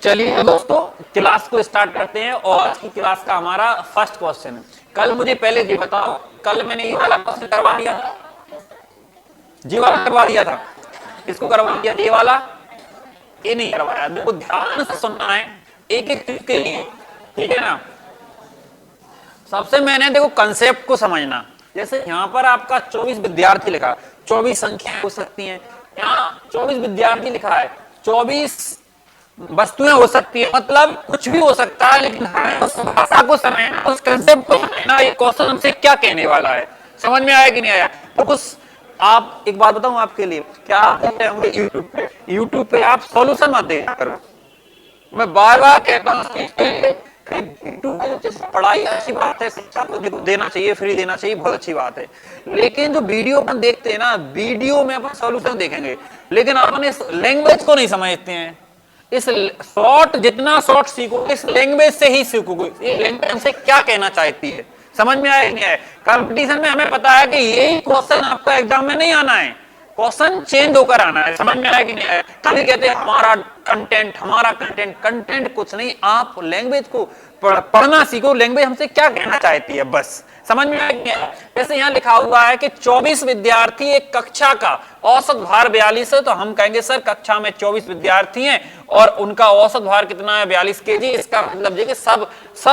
चलिए दोस्तों क्लास को स्टार्ट करते हैं और आज की क्लास का हमारा फर्स्ट क्वेश्चन है। कल मुझे पहले ये बताओ, कल मैंने ये वाला क्वेश्चन करवा दिया था, जी वाला करवा दिया था, इसको करवा दिया, ये वाला ये नहीं करवाया। देखो ध्यान से सुनना है एक एक चीज के लिए, ठीक है ना। सबसे मैंने देखो कंसेप्ट को समझना, जैसे यहाँ पर आपका 24 विद्यार्थी लिखा, 24 संख्या हो सकती हैं, यहाँ 24 विद्यार्थी लिखा है, 24 वस्तुएं हो सकती है, मतलब कुछ भी हो सकता है, लेकिन हमें उस भाषा को समझना, उस कंसेप्ट को समझना, ये क्वेश्चन हमसे क्या कहने वाला है, समझ में आया कि नहीं आया। तो कुछ आप एक बात बताऊं आपके लिए, क्या आप यूट्यूब पे आप सॉल्यूशन मत देखा करो। मैं बार बार कहता हूँ पढ़ाई अच्छी बात है, शिक्षा को देना चाहिए, फ्री देना चाहिए, बहुत अच्छी बात है, लेकिन जो वीडियो अपन देखते हैं ना, वीडियो में अपन सॉल्यूशन देखेंगे, लेकिन अपन इस लैंग्वेज को नहीं समझते हैं। इस शॉर्ट जितना शॉर्ट सीखोगे इस लैंग्वेज से ही सीखोगे, ये लैंग्वेज हमसे क्या कहना चाहती है, समझ में आया नहीं आया। कंपटीशन में हमें पता है कि यही क्वेश्चन आपका एग्जाम में नहीं आना है, क्वेश्चन चेंज होकर आना है, समझ में आया कि नहीं आया। कभी कहते हैं हमारा कंटेंट, कंटेंट कुछ नहीं, आप लैंग्वेज को पढ़ना सीखो, लैंग्वेज हमसे क्या कहना चाहती है, बस समझ में आ गया। जैसे यहाँ लिखा हुआ है कि 24 विद्यार्थी एक कक्षा का औसत भार 42 है, तो हम कहेंगे सर कक्षा में 24 विद्यार्थी हैं और उनका औसत भार कितना है, 42 केजी। इसका मतलब देखिए सब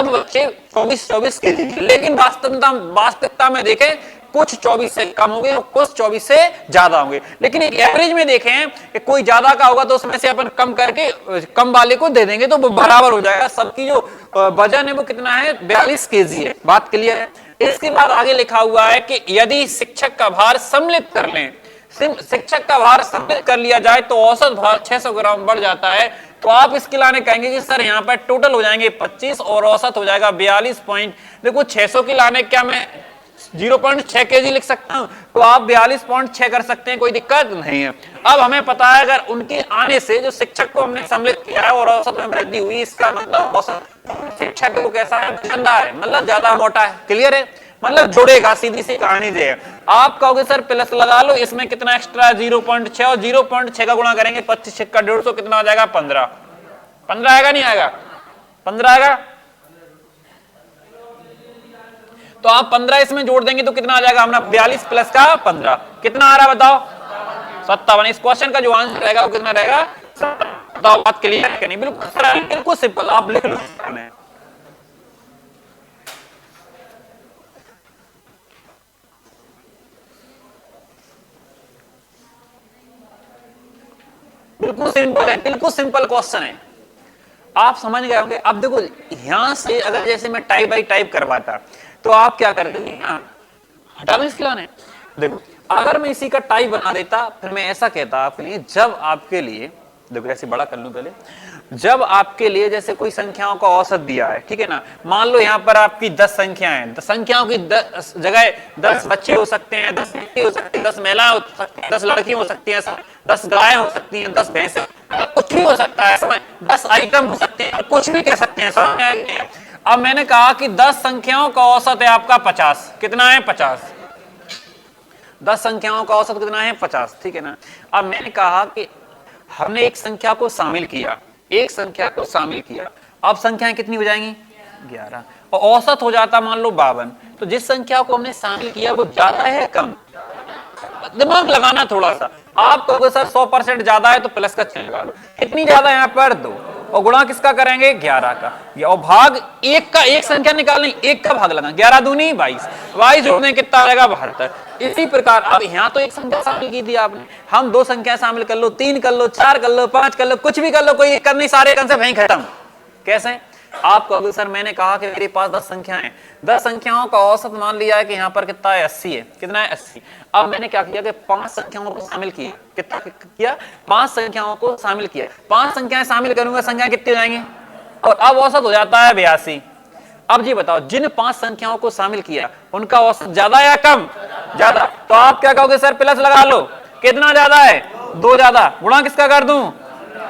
बच्चे 24 केजी, लेकिन वास्तविकता में देखें कुछ 24 से कम होंगे और कुछ 24 से ज्यादा होंगे, लेकिन एक एवरेज में देखें कि कोई ज्यादा का होगा तो उसमें से अपन कम करके कम वाले को दे देंगे तो वो बराबर हो जाएगा। सबकी जो वजन है वो कितना है, 42 केजी है, बात क्लियर है। इसके बाद आगे लिखा हुआ है कि यदि शिक्षक का भार सम्मिलित कर लें, शिक्षक का भार सम्मिलित कर लिया जाए तो औसत भार 600 ग्राम बढ़ जाता है। तो आप इसके लाने कहेंगे कि सर यहाँ पर टोटल हो जाएंगे 25 और औसत हो जाएगा 42 पॉइंट। देखो 600 की लाने क्या मैं 0.6 केजी लिख सकता हूं, तो आप 42.6 कर सकते हैं, कोई दिक्कत नहीं है। अब हमें पता है अगर उनके आने से जो शिक्षक को हमने सम्मिलित किया है और औसत में वृद्धि हुई, इसका मतलब औसत शिक्षक को कैसा है, गंदा है, मतलब ज्यादा मोटा है, क्लियर है, मतलब जुड़ेगा, सीधी सी कहानी है। आप कहोगे सर प्लस लगा लो, इसमें कितना एक्स्ट्रा 0.6 और 0.6 का गुणा करेंगे 25 का 150 कितना आ जाएगा, 15 आएगा, नहीं आएगा, 15 आएगा। तो आप 15 इसमें जोड़ देंगे तो कितना आ जाएगा हमारा, 42 प्लस का 15 कितना आ रहा बताओ, 57। इस क्वेश्चन का जो आंसर रहेगा वो कितना रहेगा, बताओ, बात क्लियर है कि नहीं। बिल्कुल सिंपल, आप लिख लो, बिल्कुल सिंपल है, बिल्कुल सिंपल क्वेश्चन है, आप समझ गए होंगे। अब देखो यहां से अगर जैसे मैं टाइप बाई टाइप करवाता तो आप क्या करते, हटा दो इसके लाने। देखो अगर मैं इसी का टाइप बना देता, फिर मैं ऐसा कहता आपके लिए, जब आपके लिए देखो ऐसे बड़ा कर लूं पहले, जब आपके लिए जैसे कोई संख्याओं का औसत दिया है, ठीक है ना, मान लो यहाँ पर आपकी 10 संख्याएं हैं, 10 संख्याओं की 10 जगह 10 बच्चे हो सकते हैं, 10 लड़के हो सकते हैं, 10 महिलाएं हो सकती हैं, 10 लड़की हो सकती हैं, 10 गाय हो सकती हैं, 10 भैंस, कुछ भी हो सकता है, समझ, 10 आइटम हो सकते हैं, कुछ भी कह सकते हैं, समझ। अब मैंने कहा कि 10 संख्याओं का औसत है आपका 50, कितना है 50, 10 संख्याओं का औसत कितना है 50, ठीक है ना। अब मैंने कहा कि हमने एक संख्या को शामिल किया, एक संख्या को शामिल किया, अब संख्याएं कितनी हो जाएंगी, 11, और औसत हो जाता मान लो 52। तो जिस संख्या को हमने शामिल किया वो ज्यादा है कम, दिमाग लगाना थोड़ा सा। आप कहोगे सर 100% ज्यादा है तो प्लस का चिन्ह लगा लो, कितनी ज्यादा है यहाँ पर 2, और गुणा किसका करेंगे 11 का, और भाग एक का, एक संख्या निकालनी, एक का भाग लगा, 11 दूनी 22, 22 जोड़ने कितना आ जाएगा 72। इसी प्रकार अब यहाँ तो एक संख्या शामिल की थी आपने, हम 2 संख्या शामिल कर लो, 3 कर लो, 4 कर लो, 5 कर लो, कुछ भी कर लो, कोई कर नहीं, सारे कंसेप्ट वहीं खत्म। कैसे, आप कहोगे सर मैंने कहा कि मेरे पास 10 संख्याएं, 10 संख्याओं का औसत मान लिया है कि यहाँ पर कितना है 80 है, कितना है 80। अब मैंने क्या किया कि 5 संख्याओं को शामिल किया, कितना किया, 5 संख्याओं को शामिल किया, 5 संख्याएं शामिल करूंगा, संख्या कितनी हो जाएंगी, और अब औसत हो जाता है 82। अब जी बताओ जिन 5 संख्याओं को शामिल किया उनका औसत ज्यादा या कम, ज्यादा, तो आप क्या कहोगे सर प्लस लगा लो, कितना ज्यादा है 2 ज्यादा, गुणा किसका कर दूं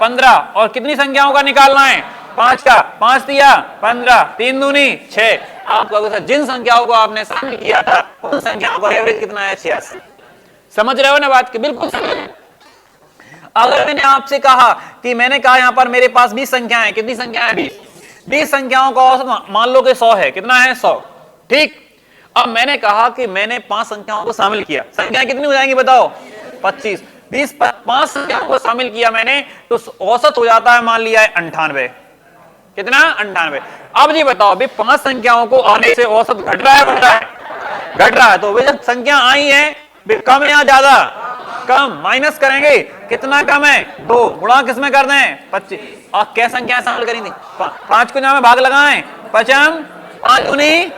15, और कितनी संख्याओं का निकालना है 5 का, 5 दिया 15, 3 दूनी 6। आप कहोगे सर जिन संख्याओं को आपने शामिल किया था उन संख्याओं का एवरेज कितना है 86। समझ रहे हो ना बात की, बिल्कुल समझ। अगर मैंने आपसे कहा कि मैंने कहा यहां पर मेरे पास 20 संख्याएं हैं, कितनी संख्याएं? 20 संख्याओं का औसत मान लो कि 100 है। कितना है? 100। ठीक। अब मैंने कहा कि मैंने 5 संख्याओं को शामिल किया, संख्याएं कितनी हो जाएंगी बताओ? 25। 5 संख्याओं को शामिल किया मैंने, तो औसत हो जाता है मान लिया है 98। कितना? 98। अब जी बताओ, अभी 5 संख्याओं को आने से औसत घट रहा है, बढ़ रहा है? घट रहा है। तो वे जब संख्या आई है, कम है या ज्यादा? कम। माइनस करेंगे, कितना कम है? 2। गुणा किसमें कर दें? 25। और क्या संख्या शामिल करी थी? 5 को में भाग लगाएं, 5 5 गुनी,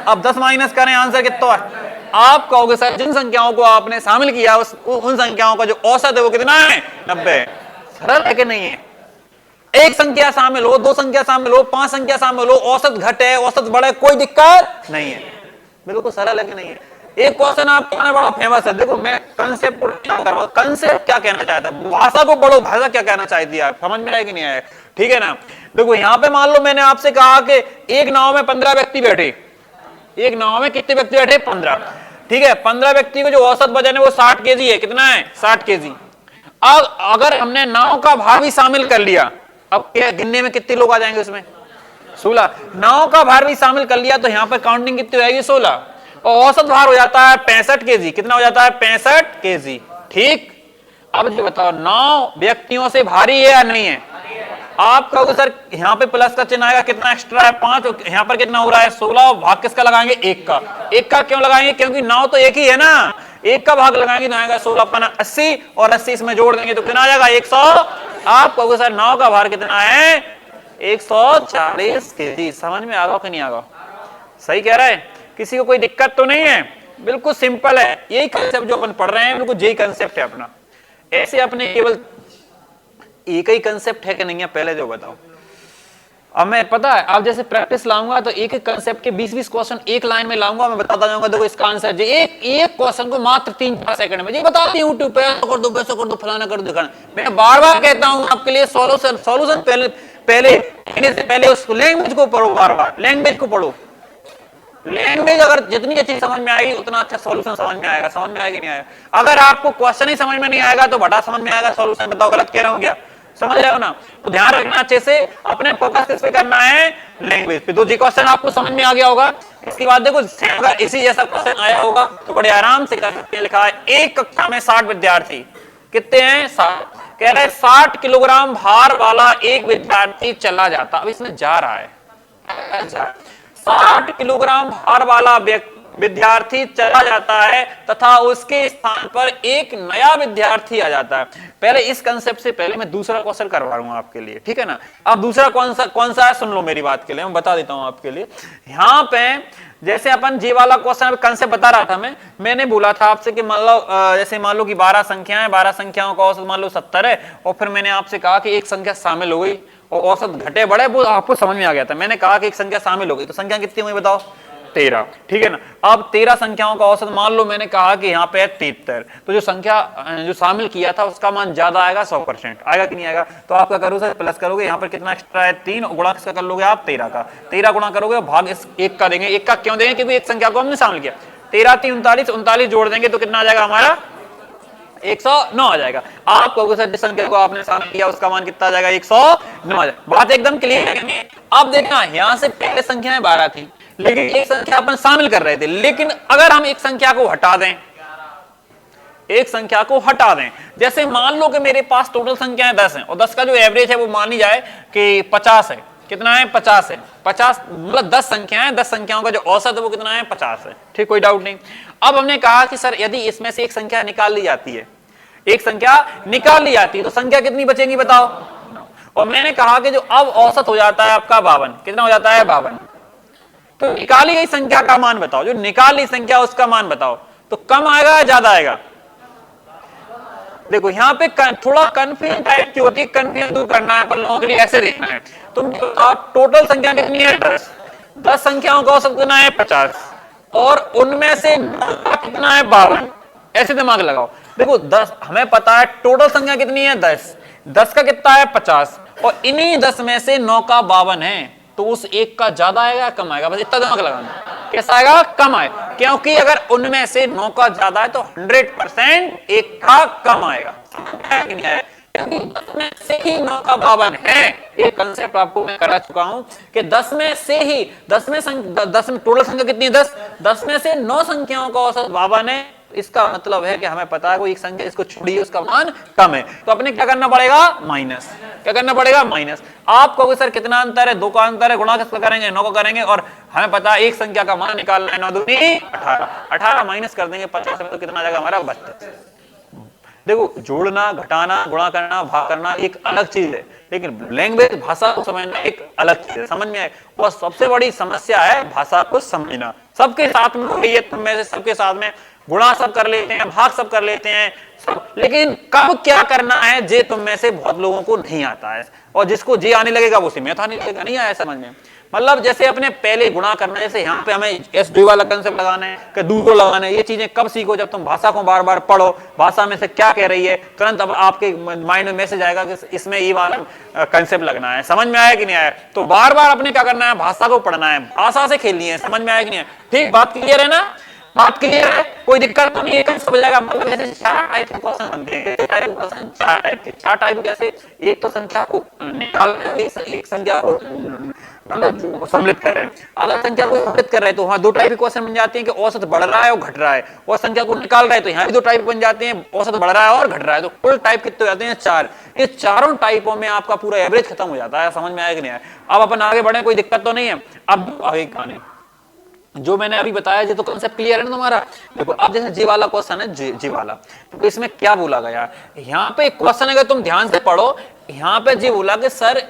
अब 10 माइनस करें, आंसर कितना है? आप कहोगे सर जिन संख्याओं को आपने शामिल किया उन संख्याओं का जो औसत है वो कितना है? 90। सरल है कि नहीं है? एक संख्या शामिल हो, 2 संख्या शामिल हो, 5 संख्या शामिल हो, औसत घटे औसत बढ़े, कोई दिक्कत नहीं है। बिल्कुल सरल है कि नहीं है? एक क्वेश्चन आपका बड़ा फेमस है, देखो मैं कंसेप्ट कंसेप्ट क्या कहना चाहता है, भाषा को पढ़ो, भाषा क्या कहना चाहती है, आप समझ में आया कि नहीं आया? ठीक है ना? देखो यहाँ पे मान लो मैंने आपसे कहा कि एक नाव में 15 व्यक्ति बैठे। एक नाव में कितने व्यक्ति बैठे? 15। ठीक है, 15 व्यक्ति को जो औसत वजन है वो 60 केजी है। कितना है? 60 केजी। अब अगर हमने नाव का भार भी शामिल कर लिया, अब क्या गिनने में कितने लोग आ जाएंगे उसमें? 16। नाव का भार भी शामिल कर लिया तो यहाँ पर काउंटिंग कितनी हो जाएगी? 16। और औसत भार हो जाता है 65 केजी। कितना हो जाता है? 65 केजी। ठीक। अब ये बताओ 9 व्यक्तियों से भारी है या नहीं है? आप कहोगे सर यहाँ पे प्लस का चिन्ह आएगा, कितना एक्स्ट्रा है? 5। यहाँ पर कितना हो रहा है? 16। और भाग किसका लगाएंगे? 1 का। 1 का क्यों लगाएंगे? क्योंकि 9 तो एक ही है ना, 1 का भाग लगाएंगे तो आएगा 16 अपना 80, और 80 इसमें जोड़ देंगे तो कितना आ जाएगा? 100। आप कहोगे सर 9 का भार कितना है? 140 केजी। समझ में आ गया कि नहीं आ गया? सही कह रहा है? किसी को कोई दिक्कत तो नहीं है? बिल्कुल सिंपल है। यही कंसेप्ट जो अपन पढ़ रहे हैं बिल्कुल यही कंसेप्ट है अपना। ऐसे अपने केवल एक ही कंसेप्ट है कि नहीं है पहले जो बताओ। अब मैं पता है आप जैसे प्रैक्टिस लाऊंगा तो एक एक कंसेप्ट के 20-20 क्वेश्चन एक लाइन में लाऊंगा, मैं बताता जाऊंगा देखो इसका आंसर जी। एक क्वेश्चन को मात्र 3-4 सेकंड में जी बताती हूं, यूट्यूब पे कर दो, वैसे कर दो, फलाना कर दो, दिखाना। मैं बार-बार कहता हूं आपके लिए सॉल्यूशन पहले उस लैंग्वेज को पढ़ो, बार-बार लैंग्वेज को पढ़ो। लैंग्वेज अगर जितनी अच्छी समझ में आएगी उतना अच्छा सॉल्यूशन समझ में आएगा। समझ में आएगा नहीं आएगा? अगर आपको क्वेश्चन ही समझ में नहीं आएगा तो बड़ा समझ में आएगा सॉल्यूशन। बताओ गलत कह रहा हूं क्या? समझ रहे हो ना? तो ध्यान रखना अच्छे से, अपने फोकस किस पे करना है? लैंग्वेज पे। तो जी क्वेश्चन आपको समझ में आ गया होगा। इसके बाद देखो अगर इसी जैसा क्वेश्चन आया होगा तो बड़े आराम से कर सकते हैं। लिखा है एक कक्षा में 60 विद्यार्थी, कितने हैं? 60। कह रहे हैं 60 किलोग्राम भार वाला एक विद्यार्थी चला जाता। अब इसमें जा रहा है 60 किलोग्राम भार वाला विद्यार्थी चला जाता है तथा उसके स्थान पर एक नया विद्यार्थी आ जाता है। पहले इस कंसेप्ट से पहले मैं दूसरा क्वेश्चन करवा रहा हूं आपके लिए, ठीक है ना? अब दूसरा कौन सा है सुन लो मेरी बात के लिए, मैं बता देता हूं आपके लिए। यहां पे जैसे अपन जी वाला क्वेश्चन कंसेप्ट बता रहा था मैंने बोला था आपसे कि मान लो जैसे मान लो कि 12 संख्याएं, 12 संख्याओं का औसत मान लो 70 है, और फिर मैंने आपसे कहा कि एक संख्या शामिल हो गई और औसत घटे बढ़े, वो आपको समझ में आ गया था। मैंने कहा कि एक संख्या शामिल हो गई तो संख्या कितनी हुई बताओ? 13। ठीक है ना? अब 13 संख्याओं का औसत मान लो मैंने कहा कि यहाँ पे है 73, तो जो संख्या जो शामिल किया था उसका मान ज्यादा आएगा, 100% आएगा कि नहीं आएगा? तो आप क्या करोगे सर? प्लस करोगे, यहाँ पर कितना एक्स्ट्रा है? 3, गुणा किसका कर लोगे आप? 13 का। 13 गुणा करोगे भाग इस 1 का देंगे। 1 का क्यों देंगे? क्योंकि एक संख्या को हमने शामिल किया। 13 3 39, 39 जोड़ देंगे तो कितना आ जाएगा हमारा? 109 आ जाएगा। आप कहोगे सर जिस संख्या को आपने शामिल किया उसका मान कितना आ जाएगा? 109 आ जाएगा। बात एकदम क्लियर है। अब देखना यहाँ से पहले संख्याएं 12 थी लेकिन एक संख्या अपन शामिल कर रहे थे, लेकिन अगर हम एक संख्या को हटा दें, एक संख्या को हटा दें, जैसे मान लो कि मेरे पास टोटल संख्याएं 10 हैं और 10 का जो एवरेज है वो मानी जाए कि 50 है। कितना है? 50 है। 50 मतलब 10 संख्याएं, 10 संख्याओं का जो औसत है वो कितना है? 50 है। ठीक, कोई डाउट नहीं। अब हमने कहा कि सर यदि इसमें से एक संख्या निकाल ली जाती है, एक संख्या निकाल ली जाती है तो संख्या कितनी बचेगी बताओ? और मैंने कहा कि जो अब औसत हो जाता है आपका 52। कितना हो जाता है? 52। तो निकाली गई संख्या का मान बताओ, जो निकाली संख्या उसका मान बताओ, तो कम आएगा या ज्यादा आएगा? देखो यहाँ पे थोड़ा कंफ्यूजन टाइप की होती है, कंफ्यूजन दूर करना है, पर लोगों के लिए ऐसे देखना है। तुम टोटल संख्या कितनी है? 10 संख्याओं का औसत कितना है? 50, और उनमें से कितना है? 52। ऐसे दिमाग लगाओ। देखो 10 हमें पता है टोटल संख्या कितनी है? 10 का कितना है? 50, और इन्हीं 10 में से 9 का 52 है, तो उस एक का ज्यादा आएगा कम आएगा? बस इतना दिमाग लगाना। कैसा आएगा? कम आएगा, क्योंकि अगर उनमें से 9 का ज्यादा है तो 100% एक का कम आएगा। 10 में से ही 9 का 52 है। एक कंसेप्ट आपको मैं करा चुका हूं कि 10 में से ही 10 में टोटल संख्या कितनी है 10 में से 9 संख्याओं का औसत 52 है। इसका मतलब है कि हमें पता है कोई एक संख्या इसको छोड़िए उसका मान कम है, तो अपने क्या करना पड़ेगा माइनस। क्या करना पड़ेगा माइनस। आप कहोगे सर कितना अंतर है, 2 का अंतर है, गुणा किसका करेंगे 9 का करेंगे, और हमें पता है एक संख्या का मान निकालना है 9 दूनी 18, 18 माइनस कर देंगे 50 में, तो कितना आ जाएगा हमारा 32। देखो जोड़ना घटाना गुणा करना भाग करना एक अलग चीज है, लेकिन लैंग्वेज भाषा को समझना एक अलग चीज है। समझ में आए, वो सबसे बड़ी समस्या है भाषा को समझना। सबके साथ में ये तुम में से सबके साथ में गुणा सब कर लेते हैं, भाग सब कर लेते हैं सब, लेकिन कब क्या करना है जे तुम में से बहुत लोगों को नहीं आता है, और जिसको जे आने लगेगा वो मैथ आने लगेगा। नहीं आया समझ में, मतलब जैसे अपने पहले गुणा करना, जैसे यहाँ पे हमें एसडी वाला कंसेप्ट लगाना है कि दूसरों लगाना है, ये चीजें कब सीखो जब तुम भाषा को बार बार पढ़ो, भाषा में से क्या कह रही है तुरंत अब आपके माइंड में मैसेज आएगा कि इसमें ये वाला कंसेप्ट लगना है। समझ में आया कि नहीं आया, तो बार बार अपने क्या करना है भाषा को पढ़ना है, भाषा से खेलनी है। समझ में आया कि नहीं आया, ठीक बात क्लियर है ना, बात क्लियर है, कोई दिक्कत तो नहीं है, समझ जाएगा। मतलब जैसे 4 टाइप के क्वेश्चन बनते हैं, 4 टाइप कैसे, एक तो संख्या को निकाल एक संख्या को सम्मिलित कर रहे हैं, अगर संख्या को सम्मिलित कर रहे हैं तो वहां 2 टाइप के क्वेश्चन बन जाते हैं कि औसत बढ़ रहा है और घट रहा है, और संख्या को निकाल रहे हैं तो यहाँ भी 2 टाइप बन जाते हैं, औसत बढ़ रहा है और घट रहा है, तो कुल टाइप कितने हो जाते हैं 4। ये चारों टाइपों में आपका पूरा एवरेज खत्म हो जाता है। समझ में आया कि नहीं आया, अब अपन आगे बढ़े, कोई दिक्कत तो नहीं है। अब आगे कहानी जो मैंने अभी बताया ये तो कंसेप्ट क्लियर है ना तुम्हारा। देखो अब जैसे जी वाला क्वेश्चन है, जी वाला, तो इसमें क्या बोला गया, यहाँ पे क्वेश्चन अगर तुम ध्यान से पढ़ो, यहाँ पे जी बोला कि सर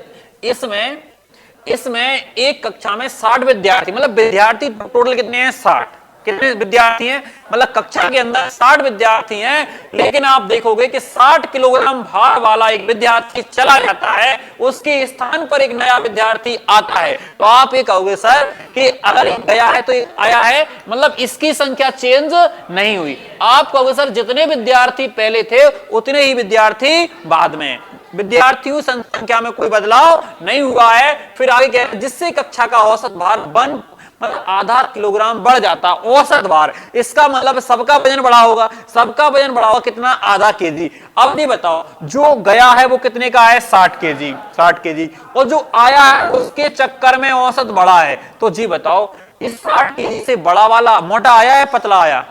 इसमें एक कक्षा में 60 विद्यार्थी, मतलब विद्यार्थी टोटल कितने हैं 60, कितने विद्यार्थी हैं, मतलब कक्षा के अंदर 60 विद्यार्थी हैं, लेकिन आप देखोगे कि 60 किलोग्राम भार वाला एक विद्यार्थी चला जाता है, उसके स्थान पर एक नया विद्यार्थी आता है, तो आप ये कहोगे सर कि अगर एक गया है तो एक आया है, मतलब इसकी संख्या चेंज नहीं हुई। आप कहोगे सर जितने विद्यार्थी पहले थे उतने ही विद्यार्थी बाद में, विद्यार्थियों संख्या में कोई बदलाव नहीं हुआ है। फिर आगे क्या है, जिससे कक्षा का औसत भार आधा किलोग्राम बढ़ जाता, औसत भार, इसका मतलब सबका वजन बढ़ा होगा, सबका वजन बढ़ा होगा कितना, आधा केजी। अब नहीं बताओ जो गया है वो कितने का है 60 केजी, 60 केजी, और जो आया है उसके चक्कर में औसत बढ़ा है, तो जी बताओ इस 60 केजी से बड़ा वाला मोटा आया है पतला आया,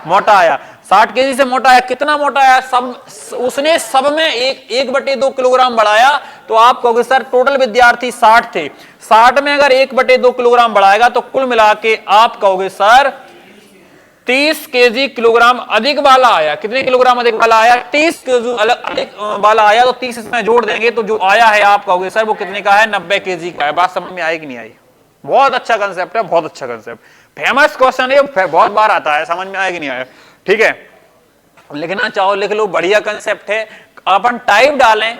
मोटा आया, 60 केजी से मोटा है, कितना मोटा है, सब उसने सब में 1/2 किलोग्राम बढ़ाया, तो आप कहोगे सर टोटल विद्यार्थी 60 थे, 60 में अगर 1/2 किलोग्राम बढ़ाएगा तो कुल मिला के आप कहोगे सर 30 केजी किलोग्राम अधिक वाला आया। कितने किलोग्राम अधिक वाला आया, 30 केजी अधिक वाला आया, तो 30 इसमें जोड़ देंगे तो जो आया है आप कहोगे सर वो कितने का है, 90 केजी का है। बात समझ में आई कि नहीं आई, बहुत अच्छा कंसेप्ट है, बहुत अच्छा कंसेप्ट, फेमस क्वेश्चन है, बहुत बार आता है, समझ में आया कि नहीं आया। ठीक है, लिखना चाहो लिख लो, बढ़िया कंसेप्ट है। अपन टाइप डालें,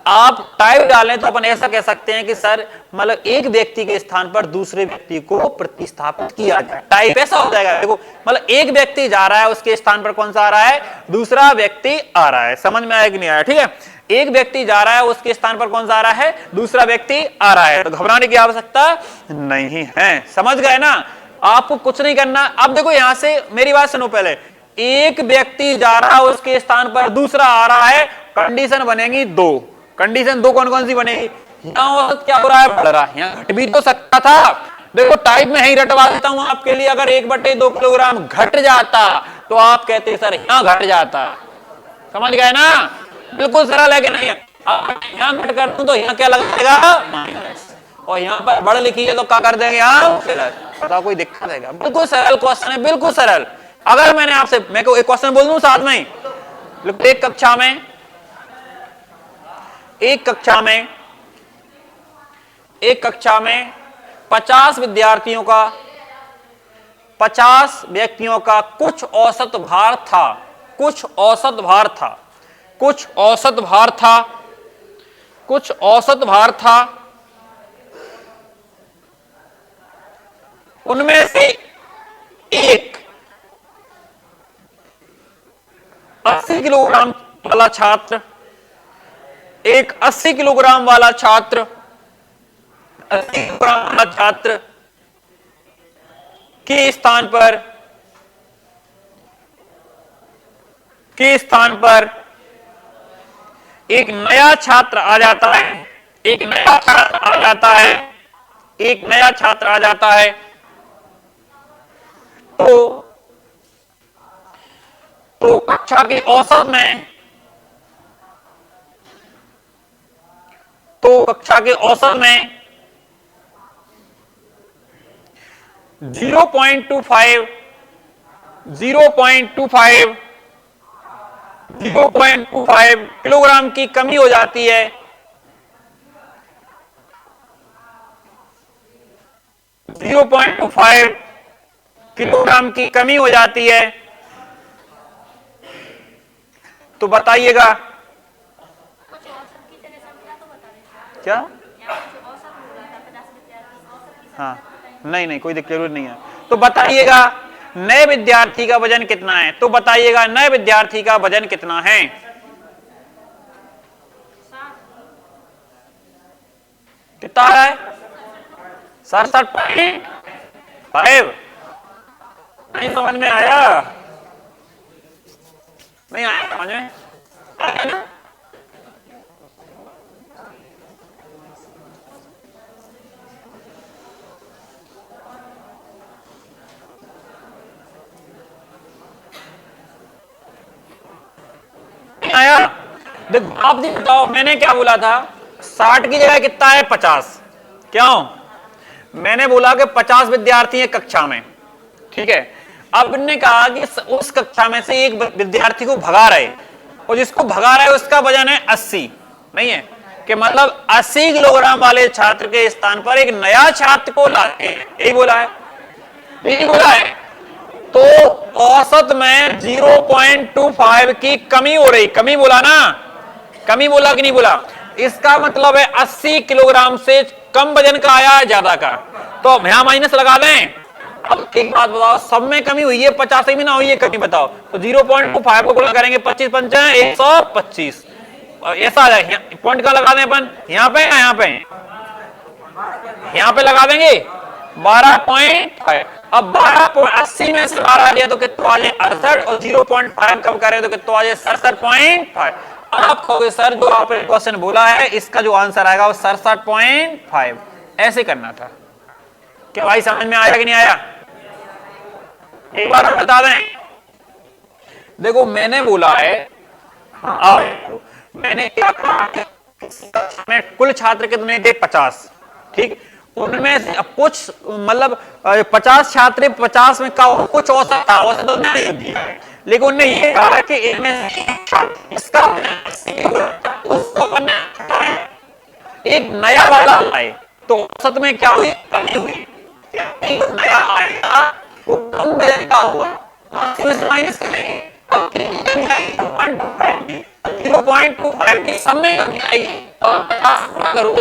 आप टाइप डालें तो अपन ऐसा कह सकते हैं कि सर मतलब एक व्यक्ति के स्थान पर दूसरे व्यक्ति को प्रतिस्थापित किया जाए, टाइप ऐसा हो जाएगा। देखो मतलब एक व्यक्ति जा रहा है, उसके स्थान पर कौन सा आ रहा है, दूसरा व्यक्ति आ रहा है। समझ में आया कि नहीं आया, ठीक है, एक व्यक्ति जा रहा है, उसके स्थान पर कौन सा आ रहा है, दूसरा व्यक्ति आ रहा है, तो घबराने की आवश्यकता नहीं है। समझ गए ना, आपको कुछ नहीं करना। अब देखो यहां से मेरी बात सुनो, पहले एक व्यक्ति जा रहा है, उसके स्थान पर दूसरा आ रहा है, कंडीशन बनेगी 2, कंडीशन 2 कौन कौन सी बनेगी, यहां औसत क्या हो रहा है, बढ़ रहा है, यहां घट भी तो सकता था। देखो टाइप में ही रटवा देता हूं आपके लिए, अगर 1/2 किलोग्राम घट जाता तो आप कहते सर यहां घट जाता। समझ गए ना, बिल्कुल सरल है कि नहीं, यहां घट कर दूं तो यहां क्या लगाएगा माइनस, और यहां पर बढ़ लिखी है तो क्या कर देंगे आप प्लस। बताओ कोई दिक्कत है क्या, बिल्कुल सरल क्वेश्चन है, बिल्कुल सरल। अगर मैंने आपसे, मैं को एक क्वेश्चन बोल दूं साथ में ही, एक कक्षा में 50 विद्यार्थियों का, 50 व्यक्तियों का कुछ औसत भार था, कुछ औसत भार था, कुछ औसत भार था, कुछ औसत भार था, उनमें से एक 80 किलोग्राम वाला छात्र, एक 80 किलोग्राम वाला छात्र, 80 किलोग्राम वाला छात्र के स्थान पर एक नया छात्र आ जाता है, एक नया छात्र आ जाता है, एक नया छात्र आ जाता है, तो कक्षा के औसत में, तो कक्षा के औसत में 0.25 किलोग्राम की कमी हो जाती है। 0.25 किलोग्राम की कमी हो जाती है। तो बताइएगा क्या? हाँ, नहीं कोई दिक्कत जरूरत नहीं है। तो बताइएगा नए विद्यार्थी का वजन कितना है? तो बताइएगा नए विद्यार्थी का वजन कितना है? कितना है? 67.5। नहीं समझ में आया? नहीं आया समझ में? आया? देखो आप जी बताओ, मैंने क्या बोला था? 60 की जगह कितना है? 50। क्यों? मैंने बोला कि 50 विद्यार्थी हैं कक्षा में, ठीक है। अब इन्होंने कहा कि उस कक्षा में से एक विद्यार्थी को भगा रहे, और जिसको भगा रहे उसका वजन है 80, नहीं है कि मतलब 80 किलोग्राम वाले छात्र के स्थान पर एक नया छात्र को लाते हैं, यही बोला है, यही बोला है। तो औसत में 0.25 की कमी हो रही, कमी बोला ना, कमी बोला कि नहीं बोला? इसका मतलब है 80 किलोग्राम से कम वजन का आया है ज्यादा का, तो यहां माइनस लगा दें। अब एक बात बताओ, सब में कमी हुई है, 85 में ना हुई है कमी, बताओ। तो 0.25 को गुणा करेंगे 25 पंचे 125, ऐसा आ जाएगा। पॉइंट कहां लगा दें अपन? यहाँ पे, यहाँ पे, यहाँ पे लगा देंगे 12.5। अब 80 में से 12 लिया तो कितना आ जाए? 68, और 0.5 कम करें तो कितना आ जाए? 67.5। आप कहोगे सर जो आपने क्वेश्चन बोला है इसका जो आंसर आएगा वो 67.5, ऐसे करना था। क्या भाई समझ में आया कि नहीं आया? एक बार बता दें। देखो मैंने बोला है, मैंने क्या कहा, मैं कुल छात्र कितने थे? 50, ठीक। उनमें से कुछ मतलब 50 छात्र, 50 में का कुछ औसत था, औसत तो नहीं दिया, लेकिन उन्होंने ये कहा कि इनमें इसका एक नया वाला आए, तो औसत में क्या हुई? कमी हुई। नया आएगा वो कम वजन का हुआ, माइनस करेंगे 0.25 की सब में कमी आएगी, और 50 करो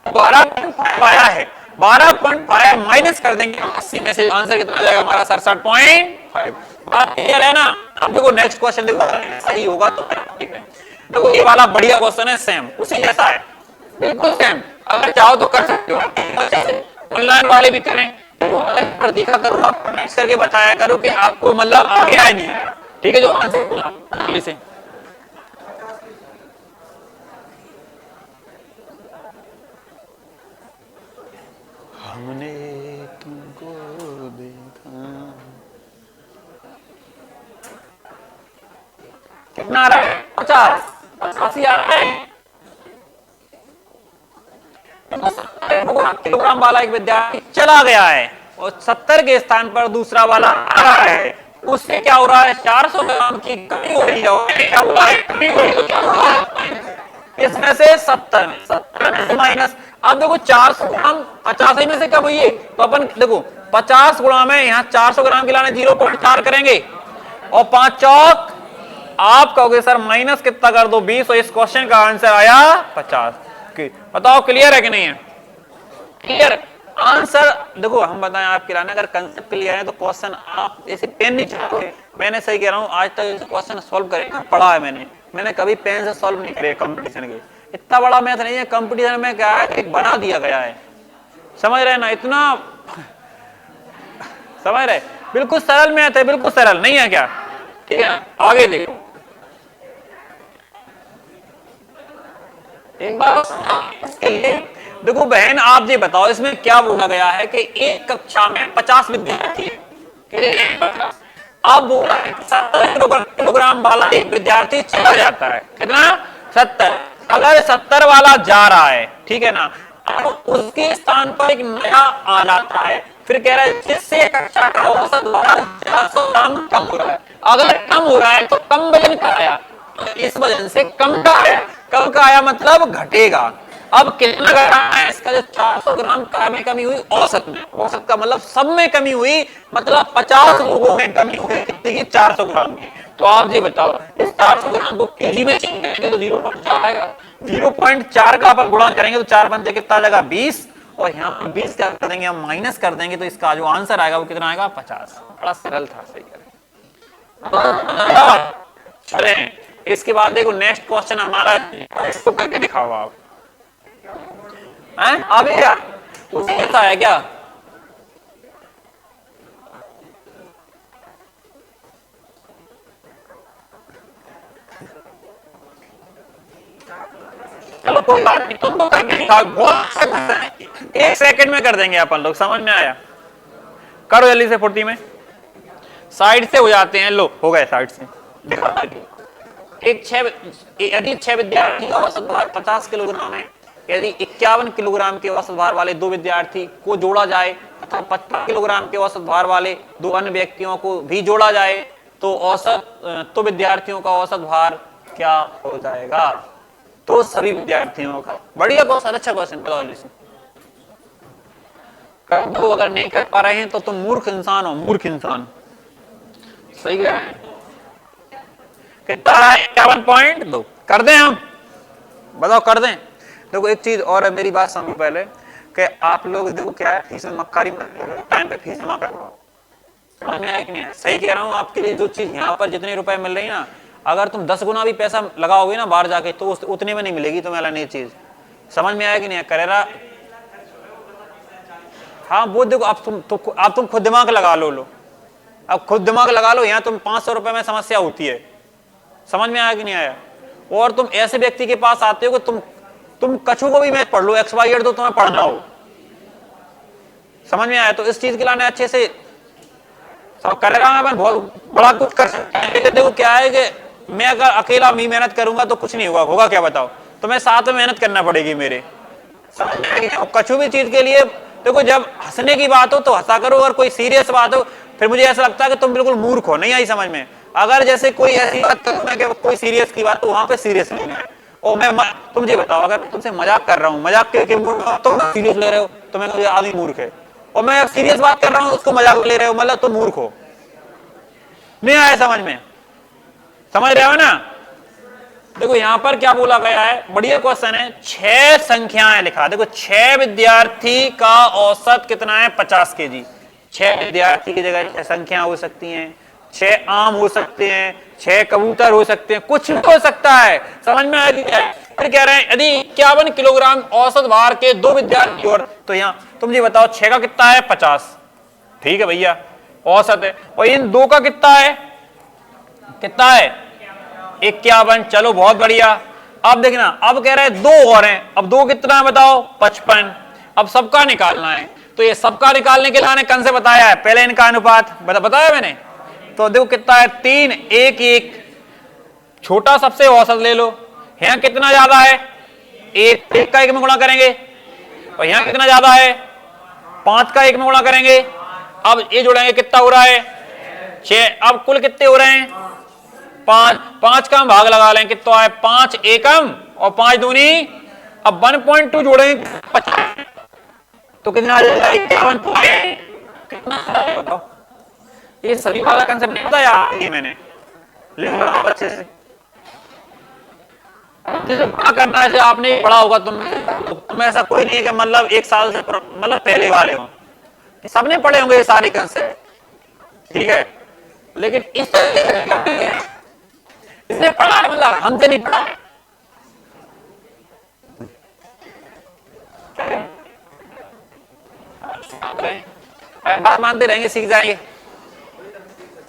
12.5 आया है, 12.5 माइनस कर देंगे 80 में से, आंसर कितना आ जाएगा हमारा? 67.5। बात क्लियर है ना? अब देखो नेक्स्ट क्वेश्चन, देखो सही होगा तो ठीक है। देखो ये वाला बढ़िया क्वेश्चन है, सेम उसी जैसा है, बिल्कुल सेम। अगर चाहो तो कर सकते हो, ऑनलाइन वाले भी करें, पर दिखा करो, आप कमेंट्स करके बताया करो कि आपको मतलब आ गया है नहीं, ठीक है? जो आंसर से हमने तुमको देखा, कितना आ रहा है? 50, 80 आ रहा है। किलोग्राम वाला एक विद्यार्थी चला गया है और 70 के स्थान पर दूसरा वाला आ रहा है, उससे क्या हो रहा है? 400 ग्राम की कमी हो रही है। क्या हो रहा है? कमी हो रही है। इसमें से 70 में से माइनस, अब देखो 400 ग्राम 85 में से कब हुई है? तो अपन देखो 50 गुणा में यहाँ 400 ग्राम की लाने 0.4 करेंगे, और 5 चौक, आप कहोगे सर माइनस कितना कर दो? 20, और इस क्वेश्चन का आंसर आया 50। बताओ क्लियर है कि नहीं है? Clear answer. देखो हम बताएं आपके लाने, अगर कंसेप्ट क्लियर है तो क्वेश्चन आप ऐसे पेन नहीं चाहते। मैंने सही कह रहा हूं, आज तक क्वेश्चन सॉल्व करेगा पढ़ा है मैंने कभी पेन से सॉल्व नहीं करे कंपटीशन के। इतना बड़ा मैथ नहीं है, कंपटीशन में क्या है बना दिया गया है, समझ रहे ना? इतना समझ रहे, बिल्कुल सरल मैथ है, बिल्कुल सरल नहीं है क्या? ठीक है आगे देखो, एक बार इसके लिए देखो बहन, आप ये बताओ इसमें क्या बोला गया है कि एक कक्षा में 50 विद्यार्थी है। अब बोला है 70 किलोग्राम वाला एक विद्यार्थी चला जाता है, कितना 70। अगर 70 वाला जा रहा है, ठीक है ना, अब उसके स्थान पर एक नया आ जाता है, फिर कह रहा है जिससे कक्षा का औसत 400 ग्राम कम हो रहा है। अगर कम हो रहा है तो कम वजन का आया, इस वजन से कम का आया, कम का आया मतलब घटेगा। अब कितना ग्राम है इसका, जो 400 ग्राम का में कमी हुई औसत में, औसत का मतलब सब में कमी हुई, मतलब 50 लोगों में कमी हुई कितनी की, 400 ग्राम की। तो आप ये बताओ इस 400 ग्राम को केजी में चेंज करेंगे तो 0.4 आएगा, 0.4 का आप गुणा करेंगे तो 4 पंजे कितना आ जाएगा 20, और यहाँ पर 20 क्या कर देंगे हम माइनस कर देंगे, तो इसका जो आंसर आएगा वो कितना आएगा 50। बड़ा सरल था, सही करें। चले इसके बाद देखो नेक्स्ट क्वेश्चन हमारा, इसको करके दिखाओ आप। अब क्या ऐसा है क्या, चलो कोई बात नहीं, तुमको करके दिखाओ, बहुत 1 सेकंड में कर देंगे अपन लोग, समझ में आया। करो जल्दी से, फुर्ती में, साइड से हो जाते हैं, लो हो गए साइड से। यदि 6 विद्यार्थी का औसत भार 50 किलोग्राम है, यदि 51 किलोग्राम के औसत भार वाले 2 विद्यार्थी को जोड़ा जाए तथा 50 किलोग्राम के औसत भार वाले 2 अन्य व्यक्तियों को भी जोड़ा जाए तो विद्यार्थियों का औसत भार क्या हो जाएगा। तो सभी विद्यार्थियों का, बढ़िया क्वेश्चन, अच्छा क्वेश्चन। कर दो, अगर नहीं कर पा रहे हैं तो तुम मूर्ख इंसान हो, मूर्ख इंसान। सही है, कितना है 51.2, कर दें हम, बताओ कर दें। देखो एक चीज और है, मेरी बात समझो पहले, कि आप लोग देखो क्या है, फीस में मक्कारी टाइम पे फीस जमा करो, समझ में आया कि नहीं? सही कह रहा हूँ, आपके लिए जो चीज यहाँ पर जितने रुपए मिल रही है ना, अगर तुम 10 गुना भी पैसा लगाओगे ना बाहर जाके तो उतने में नहीं मिलेगी तुम्हें अलग नई चीज। समझ में आया कि नहीं? करेरा, हाँ वो देखो, अब तुम खुद दिमाग लगा लो, अब खुद दिमाग लगा लो, यहाँ तुम 500 रुपए में समस्या होती है। समझ में आया कि नहीं आया? और तुम ऐसे व्यक्ति के पास आते हो कि तुम कछु को भी मैथ पढ़ लो, XYZ तो तुम्हें पढ़ना हो। समझ में आया? तो इस चीज के लाने अच्छे से सब करेगा, मैं बहुत बड़ा कुछ कर सकता है। देखो क्या है कि मैं अगर अकेला भी मेहनत करूंगा तो कुछ नहीं होगा, होगा क्या बताओ? तो मैं साथ में मेहनत करना पड़ेगी मेरे। कछु भी चीज के लिए देखो, जब हंसने की बात हो तो हंसा करो, और कोई सीरियस बात हो फिर मुझे ऐसा लगता है कि तुम बिल्कुल मूर्ख हो, नहीं आई समझ में। अगर जैसे कोई ऐसी बात करूं कि कोई सीरियस की बात, तो वहां पे सीरियस नहीं है। और तुम ये बताओ, अगर तुमसे मजाक कर रहा हूं, मजाक के तुम सीरियस ले रहे हो तो मैं आदमी मूर्ख है, और मैं सीरियस बात कर रहा हूं उसको मजाक ले रहे हो, मतलब तुम मूर्ख हो। नहीं आया समझ में? समझ रहे हो ना? देखो यहां पर क्या बोला गया है, बढ़िया क्वेश्चन है। 6 संख्याएं लिखा, देखो 6 विद्यार्थी का औसत कितना है 50 केजी। 6 विद्यार्थी की जगह 6 संख्या हो सकती हैं, 6 आम हो सकते हैं, 6 कबूतर हो सकते हैं, कुछ भी हो सकता है। समझ में आ गया? फिर कह रहे हैं यदि 51 किलोग्राम औसत भार के 2 विद्यार्थी, और तो यहाँ तुम जी बताओ 6 का कितना है 50, ठीक है भैया, औसत है। और इन 2 का कितना है, कितना है 51, चलो बहुत बढ़िया। अब देखना, अब कह रहे हैं 2 और हैं, अब 2 कितना है बताओ 55। अब सबका निकालना है, तो ये सबका निकालने के लिए कौन से बताया है, पहले इनका अनुपात बताया मैंने। तो देखो कितना है 3, 1, 1, छोटा सबसे औसत ले लो। यहाँ कितना ज्यादा है, 1 का 1 में गुणा करेंगे, और यहाँ कितना ज्यादा है 5 का 1 में गुणा करेंगे। अब ये जोड़ेंगे, कितना हो रहा है 6। अब कुल कितने हो रहे हैं 5 का हम भाग लगा लें, कितना है 5 एकम और 5 दूनी। अब 1.2 जोड़ेंगे 50, तो कितना आ जाएगा 51 कितना बताओ। ये सभी वाला कंसेप्ट बताया ये मैंने, लिख रहा हूं अच्छे से। जैसे पढ़ा करना है, आपने पढ़ा होगा तुम ऐसा कोई नहीं है कि मतलब 1 साल से मतलब पहले वाले हो, सबने पढ़े होंगे ये सारे कंसेप्ट, ठीक है। लेकिन इसने पढ़ा मतलब हमसे नहीं पढ़ा। बात मानते रहेंगे, सीख जाएंगे,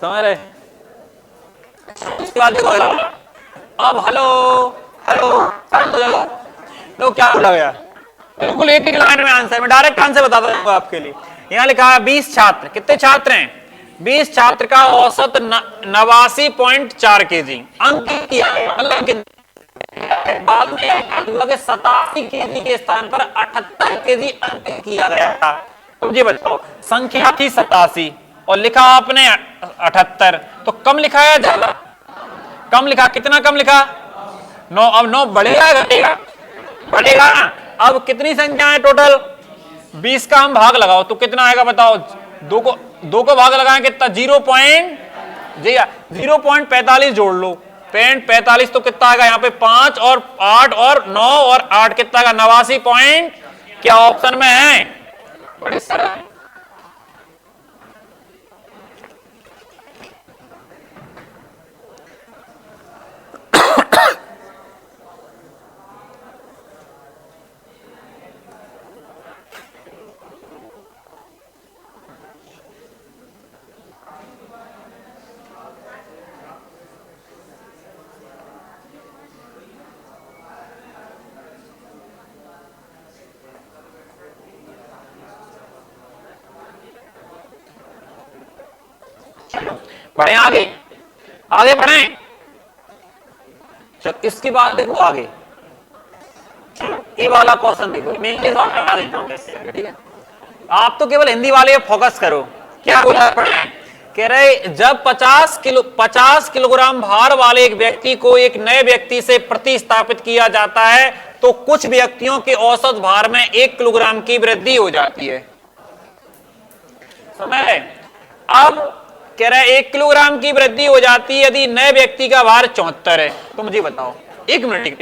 समझ रहे? उसके बाद देखो, अब हेलो हेलो, बताओ क्या बोला गया? बिल्कुल एक लाइन में आंसर, मैं डायरेक्ट आंसर बताता हूँ आपके लिए। यहाँ लिखा है 20 छात्र, कितने छात्र हैं? 20 छात्र का औसत 89.4 kg अंक किया है, मतलब बाद में 87 kg के स्थान पर 78 kg अंक किया गया था। तो मुझे बताओ, संख्या थी 87 और लिखा आपने 78, तो कम लिखा है ज्यादा? कम लिखा, कितना कम लिखा? 9। अब 9 बढ़ेगा घटेगा? बढ़ेगा ना। अब कितनी संख्या है टोटल? 20 का हम भाग लगाओ तो कितना आएगा बताओ? 2 को भाग लगाएं कितना? 0.45 जोड़ लो, 45 तो कितना आएगा यहाँ पे? 5 और 8 और 9 और 8 कितना आएगा? 89 पॉइंट। क्या ऑप्शन में है? बड़े सरल है। बढ़े आगे, आगे बढ़े। चलो इसके बाद देखो आगे, ये वाला क्वेश्चन देखो, मैं इंग्लिश वाला बता देता हूँ, ठीक है? आप तो केवल हिंदी वाले फोकस करो। क्या बोला? कह रहे जब 50 किलोग्राम भार वाले एक व्यक्ति को एक नए व्यक्ति से प्रतिस्थापित किया जाता है तो कुछ व्यक्तियों के औसत भार में 1 किलोग्राम की वृद्धि हो जाती है। समझ रहे? अब कह रहा है 1 किलोग्राम की वृद्धि हो जाती है यदि नए व्यक्ति का भार 74 है। तो मुझे बताओ, एक मिनट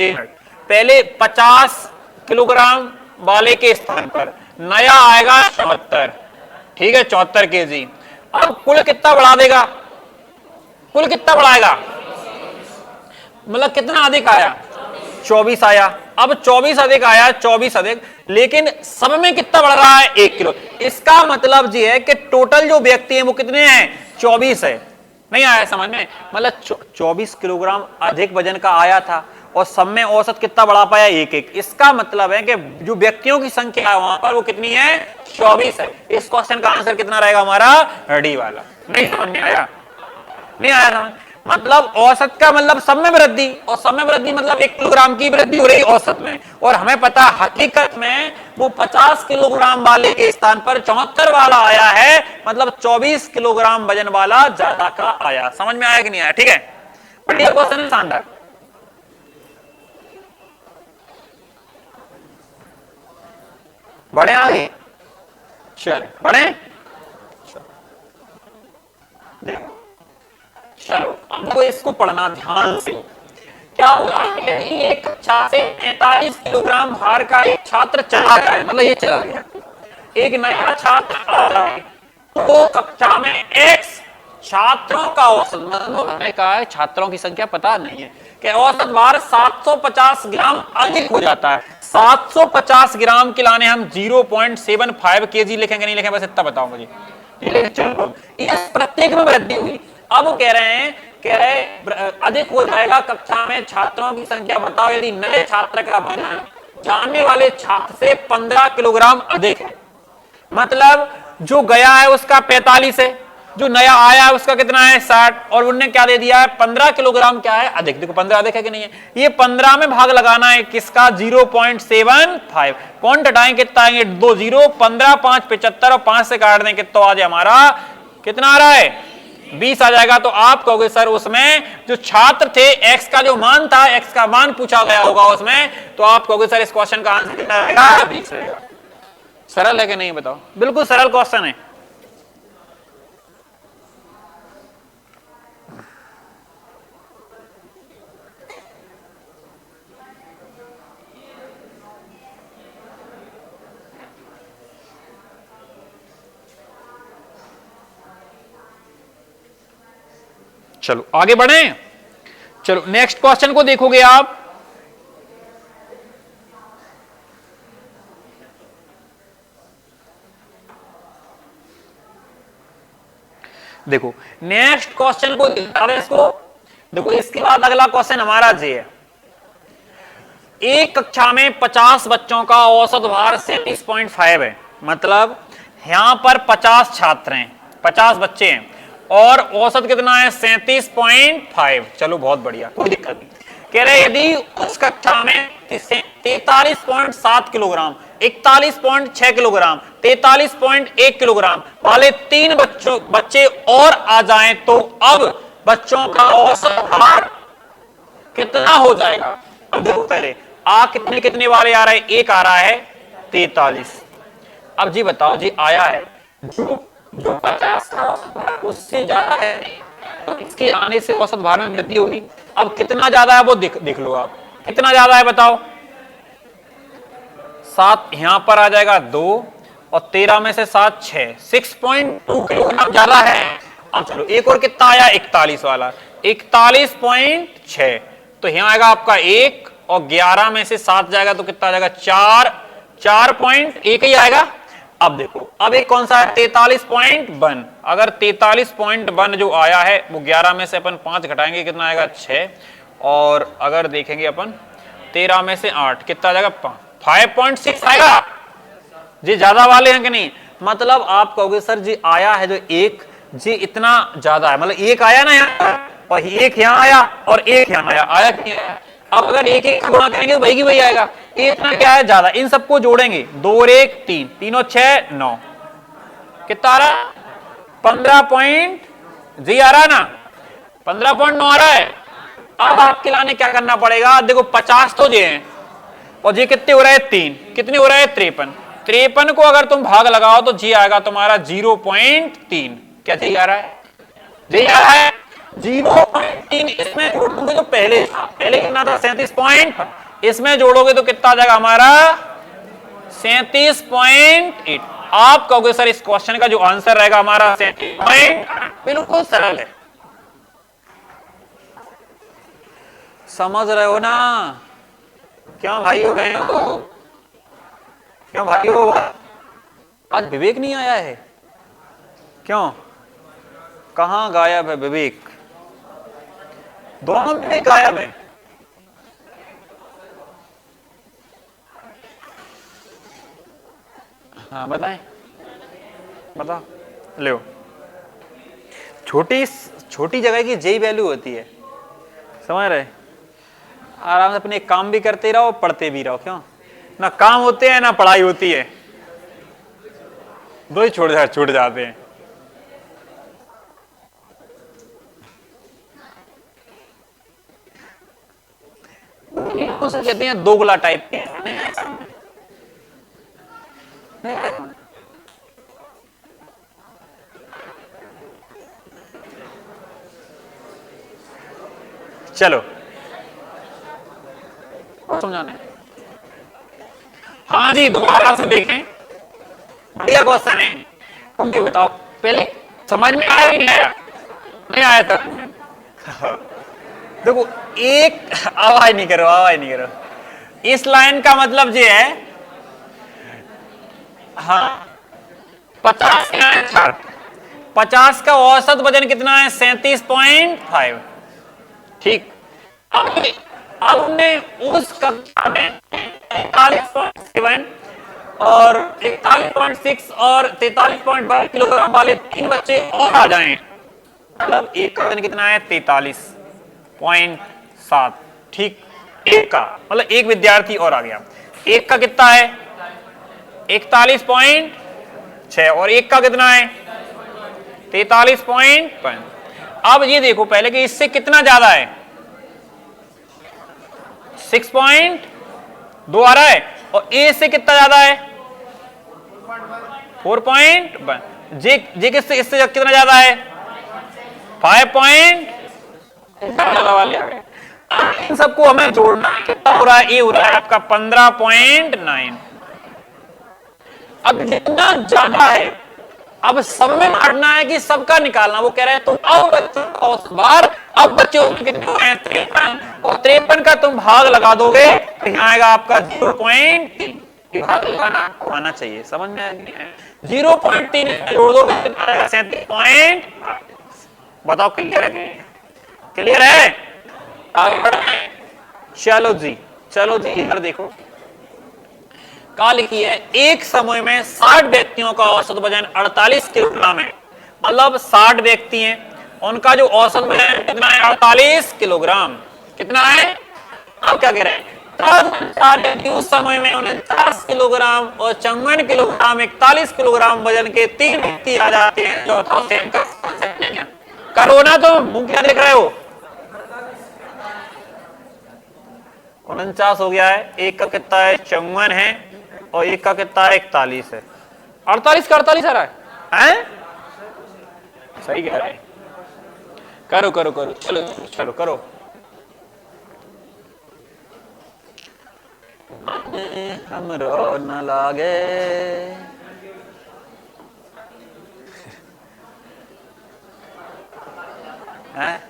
पहले 50 किलोग्राम वाले के स्थान पर नया आएगा 74, ठीक है? 74 kg। अब कुल कितना बढ़ा देगा? कुल कितना बढ़ाएगा? मतलब कितना अधिक आया? 24 आया। अब 24 अधिक आया, 24 अधिक, लेकिन सब में कितना बढ़ रहा है? 1 किलो। इसका मतलब ये है कि टोटल जो व्यक्ति है वो कितने हैं? 24 है। नहीं आया समझ में? मतलब 24 किलोग्राम अधिक वजन का आया था और सब में औसत कितना बढ़ा पाया? 1-1। इसका मतलब है कि जो व्यक्तियों की संख्या है वहां पर वो कितनी है? 24 है। इस क्वेश्चन का आंसर कितना रहेगा हमारा? डी वाला। नहीं समझ में आया? नहीं आया समझ? मतलब औसत का मतलब सब में वृद्धि, और सब में वृद्धि मतलब 1 किलोग्राम की वृद्धि हो रही औसत में, और हमें पता हकीकत में वो 50 किलोग्राम वाले के स्थान पर 74 वाला आया है, मतलब 24 किलोग्राम वजन वाला ज्यादा का आया। समझ में आया कि नहीं आया? ठीक है, बढ़िया क्वेश्चन है, शानदार। बढ़े आगे, चल बढ़े, देखो चलो हमको इसको पढ़ना ध्यान से। क्या होगा? एक कक्षा से 45 किलोग्राम भार का एक छात्र चला गया है, मतलब ये चला गया, एक नया छात्र आ रहा है, तो कक्षा में x छात्रों का औसत, मतलब हमें कहा है छात्रों की संख्या पता नहीं है, कि औसत भार 750 ग्राम अधिक हो जाता है। 750 ग्राम के लाने हम 0.75 kg लिखेंगे, नहीं लिखेंगे? बस इतना बताओ मुझे। प्रत्येक में वृद्धि हुई। अब वो कह रहे हैं अधिक हो जाएगा कक्षा में छात्रों की संख्या। बताओ यदि नए छात्र का वजन जानने वाले छात्र से 15 किलोग्राम अधिक है, मतलब जो गया है उसका 45 है, जो नया आया है उसका कितना है? 60, और उन्होंने क्या दे दिया है? 15 किलोग्राम क्या है? अधिक। देखो 15 अधिक है कि नहीं है? ये 15 में भाग लगाना है किसका? 0.75। कौन हटाएं? कितना आएंगे? 2 0, 15 5 75 और 5 से काट दें कितना आ जाए हमारा? कितना आ रहा है? 20 आ जाएगा। तो आप कहोगे सर उसमें जो छात्र थे x का जो मान था, x का मान पूछा गया होगा उसमें, तो आप कहोगे सर इस क्वेश्चन का आंसर कितना रहेगा? 20 रहेगा। सरल है कि नहीं बताओ? बिल्कुल सरल क्वेश्चन है। चलो आगे बढ़े। चलो नेक्स्ट क्वेश्चन को देखोगे आप। देखो नेक्स्ट क्वेश्चन को इसको देखो, इसके बाद अगला क्वेश्चन हमारा जी है। एक कक्षा में 50 बच्चों का औसत भार 37.5 है, मतलब यहां पर 50 छात्र हैं, 50 बच्चे हैं और औसत कितना है 37.5। चलो बहुत बढ़िया, कोई दिक्कत नहीं। कह रहे यदि उस कक्षा में 43.7 किलोग्राम, 41.6 किलोग्राम, 43.1 किलोग्राम वाले 3 बच्चे और आ जाएं तो अब बच्चों का औसत भार कितना हो जाएगा। अब देखो पहले कितने कितने वाले आ रहे हैं, एक आ रहा है 43। अब जी बताओ जी आया है जो 50 का उससे ज्यादा है, तो इसके आने से औसत भार में वृद्धि होगी। अब कितना ज्यादा है वो देख लो आप, कितना ज्यादा है बताओ। 7 यहां पर आ जाएगा 2 और 13 में से 7 6, 6.2 किलोग्राम ज्यादा है। अब चलो एक और कितना आया 41 वाला, 41.6, तो यहां आएगा आपका 1 और 11 में से 7 जाएगा तो कितना आ जाएगा 4.1 ही आएगा। अब देखो अब एक कौन सा है 43.1, अगर 43.1 जो आया है वो 11 में से अपन 5 घटाएंगे कितना आएगा 6, और अगर देखेंगे अपन 13 में से 8 कितना आ जाएगा 5.6 आएगा। जी ज्यादा वाले हैं कि नहीं, मतलब आप कहोगे सर जी आया है जो एक जी इतना ज्यादा है, मतलब एक आया ना यहाँ और एक यहाँ आया और एक यहाँ आया कि नहीं आया। अब अगर एक एक गुणा करेंगे तो वही की वही आएगा, इतना क्या है ज्यादा। इन सबको जोड़ेंगे 2 और 1 3, 3 और 6 9, कितना आ रहा 15 पॉइंट जी आ रहा है ना, 15.9 आ रहा है। अब आपके लाने क्या करना पड़ेगा, देखो 50 तो जे हैं और ये कितने हो रहे हैं 3, कितने हो रहे हैं 53, 53 को अगर तुम भाग लगाओ तो जी आएगा तुम्हारा 0.3। क्या जी आ रहा है, जी आ रहा है 0.3। इसमें जोड़ दोगे तो पहले कितना था 37 पॉइंट, इसमें जोड़ोगे तो कितना आ जाएगा हमारा 37.8। आप कहोगे सर इस क्वेश्चन का जो आंसर रहेगा हमारा 37 बिल्कुल सरल है, समझ रहे हो ना। क्यों भाई हो गए हो, क्यों भाई हो, आज विवेक नहीं आया है, क्यों कहां गायब है विवेक, दोनों में गायब है। हाँ बताएं, बताओ लो। छोटी जगह की जेई वैल्यू होती है, समझ रहे, आराम से अपने काम भी करते रहो पढ़ते भी रहो, क्यों ना काम होते हैं ना पढ़ाई होती है, दो ही छूट जाते हैं। उसे कहते हैं दोगला टाइप के। चलो समझाने, हाँ जी दोबारा से देखें, बढ़िया क्वेश्चन है। तुम भी बताओ पहले समझ में आया कि नहीं आया, नहीं आया था। देखो एक आवाज नहीं करो, इस लाइन का मतलब ये है, हाँ 50 का औसत वजन कितना है 37.5, ठीक। अब हमने उस कक्षा में 41.7 और 41.6 और 43.5 किलोग्राम वाले 3 बच्चे और आ जाएं, मतलब एक का वजन कितना है 43.7, ठीक। एक का मतलब एक विद्यार्थी और आ गया, एक का कितना है 41.6 और एक का कितना है 43.5। अब ये देखो पहले कि इससे कितना ज्यादा है 6.2 आ रहा है और ए से कितना ज्यादा है 4.1, जे किससे इससे कितना ज्यादा है 5. इन सबको हमें जोड़ना है, कितना हो रहा है, ये हो रहा है आपका 15.9। अब जितना ज्यादा है अब सब में बांटना है कि सबका निकालना। वो कह रहे हैं तुम आओ बच्चों का औसत भार, अब बच्चों कितने हैं 53 और 53 का तुम भाग लगा दोगे तो यहाँ आएगा आपका 0.3, भाग लगाना आना चाहिए, समझ में आएगा 0.3 जोड़ दो 37. बताओ क्लियर है, क्लियर है। चलो जी चलो जी इधर देखो, क्या लिखी है, एक समय में 60 व्यक्तियों का औसत वजन 48 किलोग्राम है। मतलब 60 व्यक्ति हैं, उनका जो औसत वजन कितना है, 48 किलोग्राम। कितना है, आप क्या कह रहे हैं, उस समय में 49 किलोग्राम और 54 किलोग्राम 41 किलोग्राम वजन के 3 व्यक्ति आ जाते हैं। करो ना, तो मुंह क्या देख रहे हो, 49 हो गया है, एक का कितना है 54 है, और एक का कितना है 41 है, 48 का 48 आ रहा है? सही कह रहे हैं, करो करो करो, चलो चलो करो। हमरो न लागे, हैं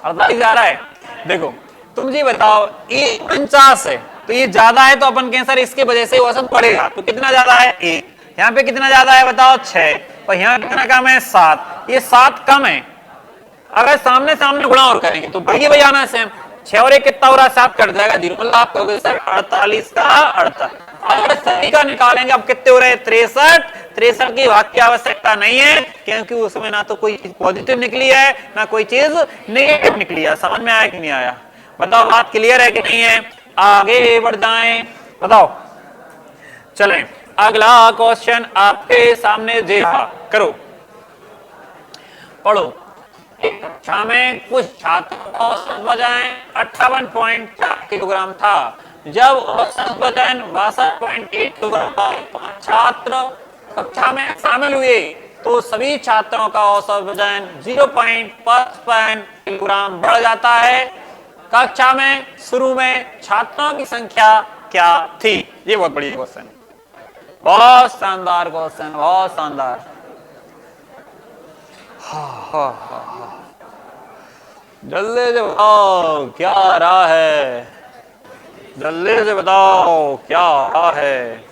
48 आ रहा है। देखो तुम जी बताओ, ये 49 है तो ये ज्यादा है, तो अपन कहें सर इसके वजह से औसत बढ़ेगा, तो कितना ज्यादा है 1, यहाँ पे कितना ज्यादा है बताओ 6, और यहाँ कितना कम है 7, ये 7 कम है। अगर सामने सामने गुणा और करेंगे तो बढ़िया भैया ना सेम, 6 और 1 कितना हो रहा है, 7 कट जाएगा 0, मतलब आप कहोगे सर 48 का 48। अगर सही का निकालेंगे अब कितने हो रहे हैं 63, 63 की भाग की आवश्यकता नहीं है, क्योंकि उसमें ना तो कोई पॉजिटिव निकली है ना कोई चीज नेगेटिव निकली है। समझ में आया कि नहीं आया, बताओ, बात क्लियर है कि नहीं है, आगे बढ़ जाएं, बताओ। चलें अगला क्वेश्चन आपके सामने दे रहा, करो पढ़ो। एक कक्षा में कुछ छात्रों का औसत वजन 58.4 किलोग्राम था। जब औसत वजन 62.1 किलोग्राम का 5 छात्र कक्षा में शामिल हुए तो सभी छात्रों का औसत वजन 0.55 किलोग्राम बढ़ जाता है। कक्षा में शुरू में छात्रों की संख्या क्या थी? ये बहुत बड़ी क्वेश्चन है, बहुत शानदार क्वेश्चन, बहुत शानदार। जल्दी से बताओ क्या आ रहा है, जल्दी से बताओ क्या आ रहा है,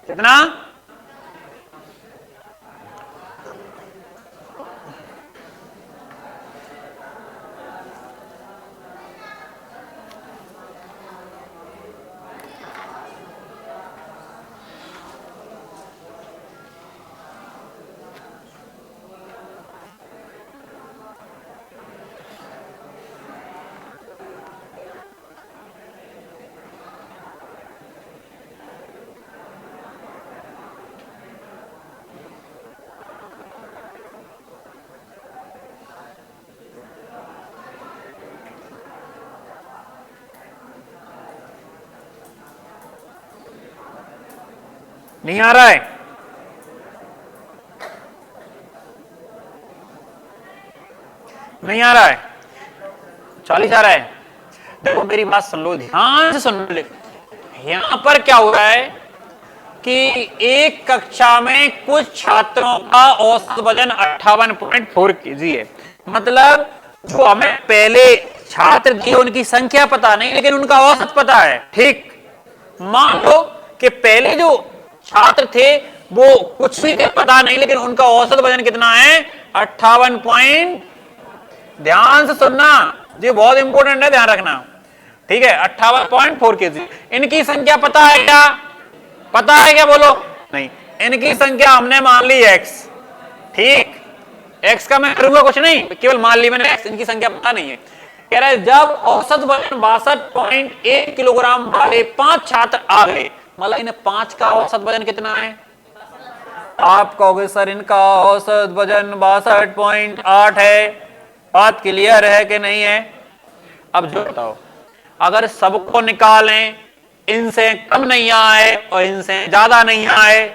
कितना? नहीं आ रहा है? नहीं आ रहा है? 40 आ रहा है? देखो मेरी बात सुन लो, ध्यान से सुन लो। यहां पर क्या हो रहा है कि एक कक्षा में कुछ छात्रों का औसत वजन 58.4 केजी है। मतलब जो हमें पहले छात्र दिए उनकी संख्या पता नहीं, लेकिन उनका औसत पता है। ठीक, मान लो कि पहले जो छात्र थे वो कुछ भी पता नहीं, लेकिन उनका औसत वजन कितना है 58 ध्यान से सुनना, ये बहुत इंपॉर्टेंट है, ध्यान रखना। ठीक है, 58.4 केजी। इनकी संख्या पता है क्या? पता है क्या? बोलो। नहीं, इनकी संख्या हमने मान ली x। ठीक, x का मैं करूंगा कुछ नहीं, केवल मान ली मैंने x, इनकी संख्या पता नहीं है। कह रहा है जब औसत वजन 62.1 किलोग्राम वाले 5 छात्र आ गए, मतलब इन 5 का औसत वजन कितना है? आप कहोगे सर इनका औसत वजन 62.8 है। बात क्लियर है कि नहीं है? अब जो बताओ, अगर सबको निकालें, इनसे कम नहीं आए और इनसे ज्यादा नहीं आए,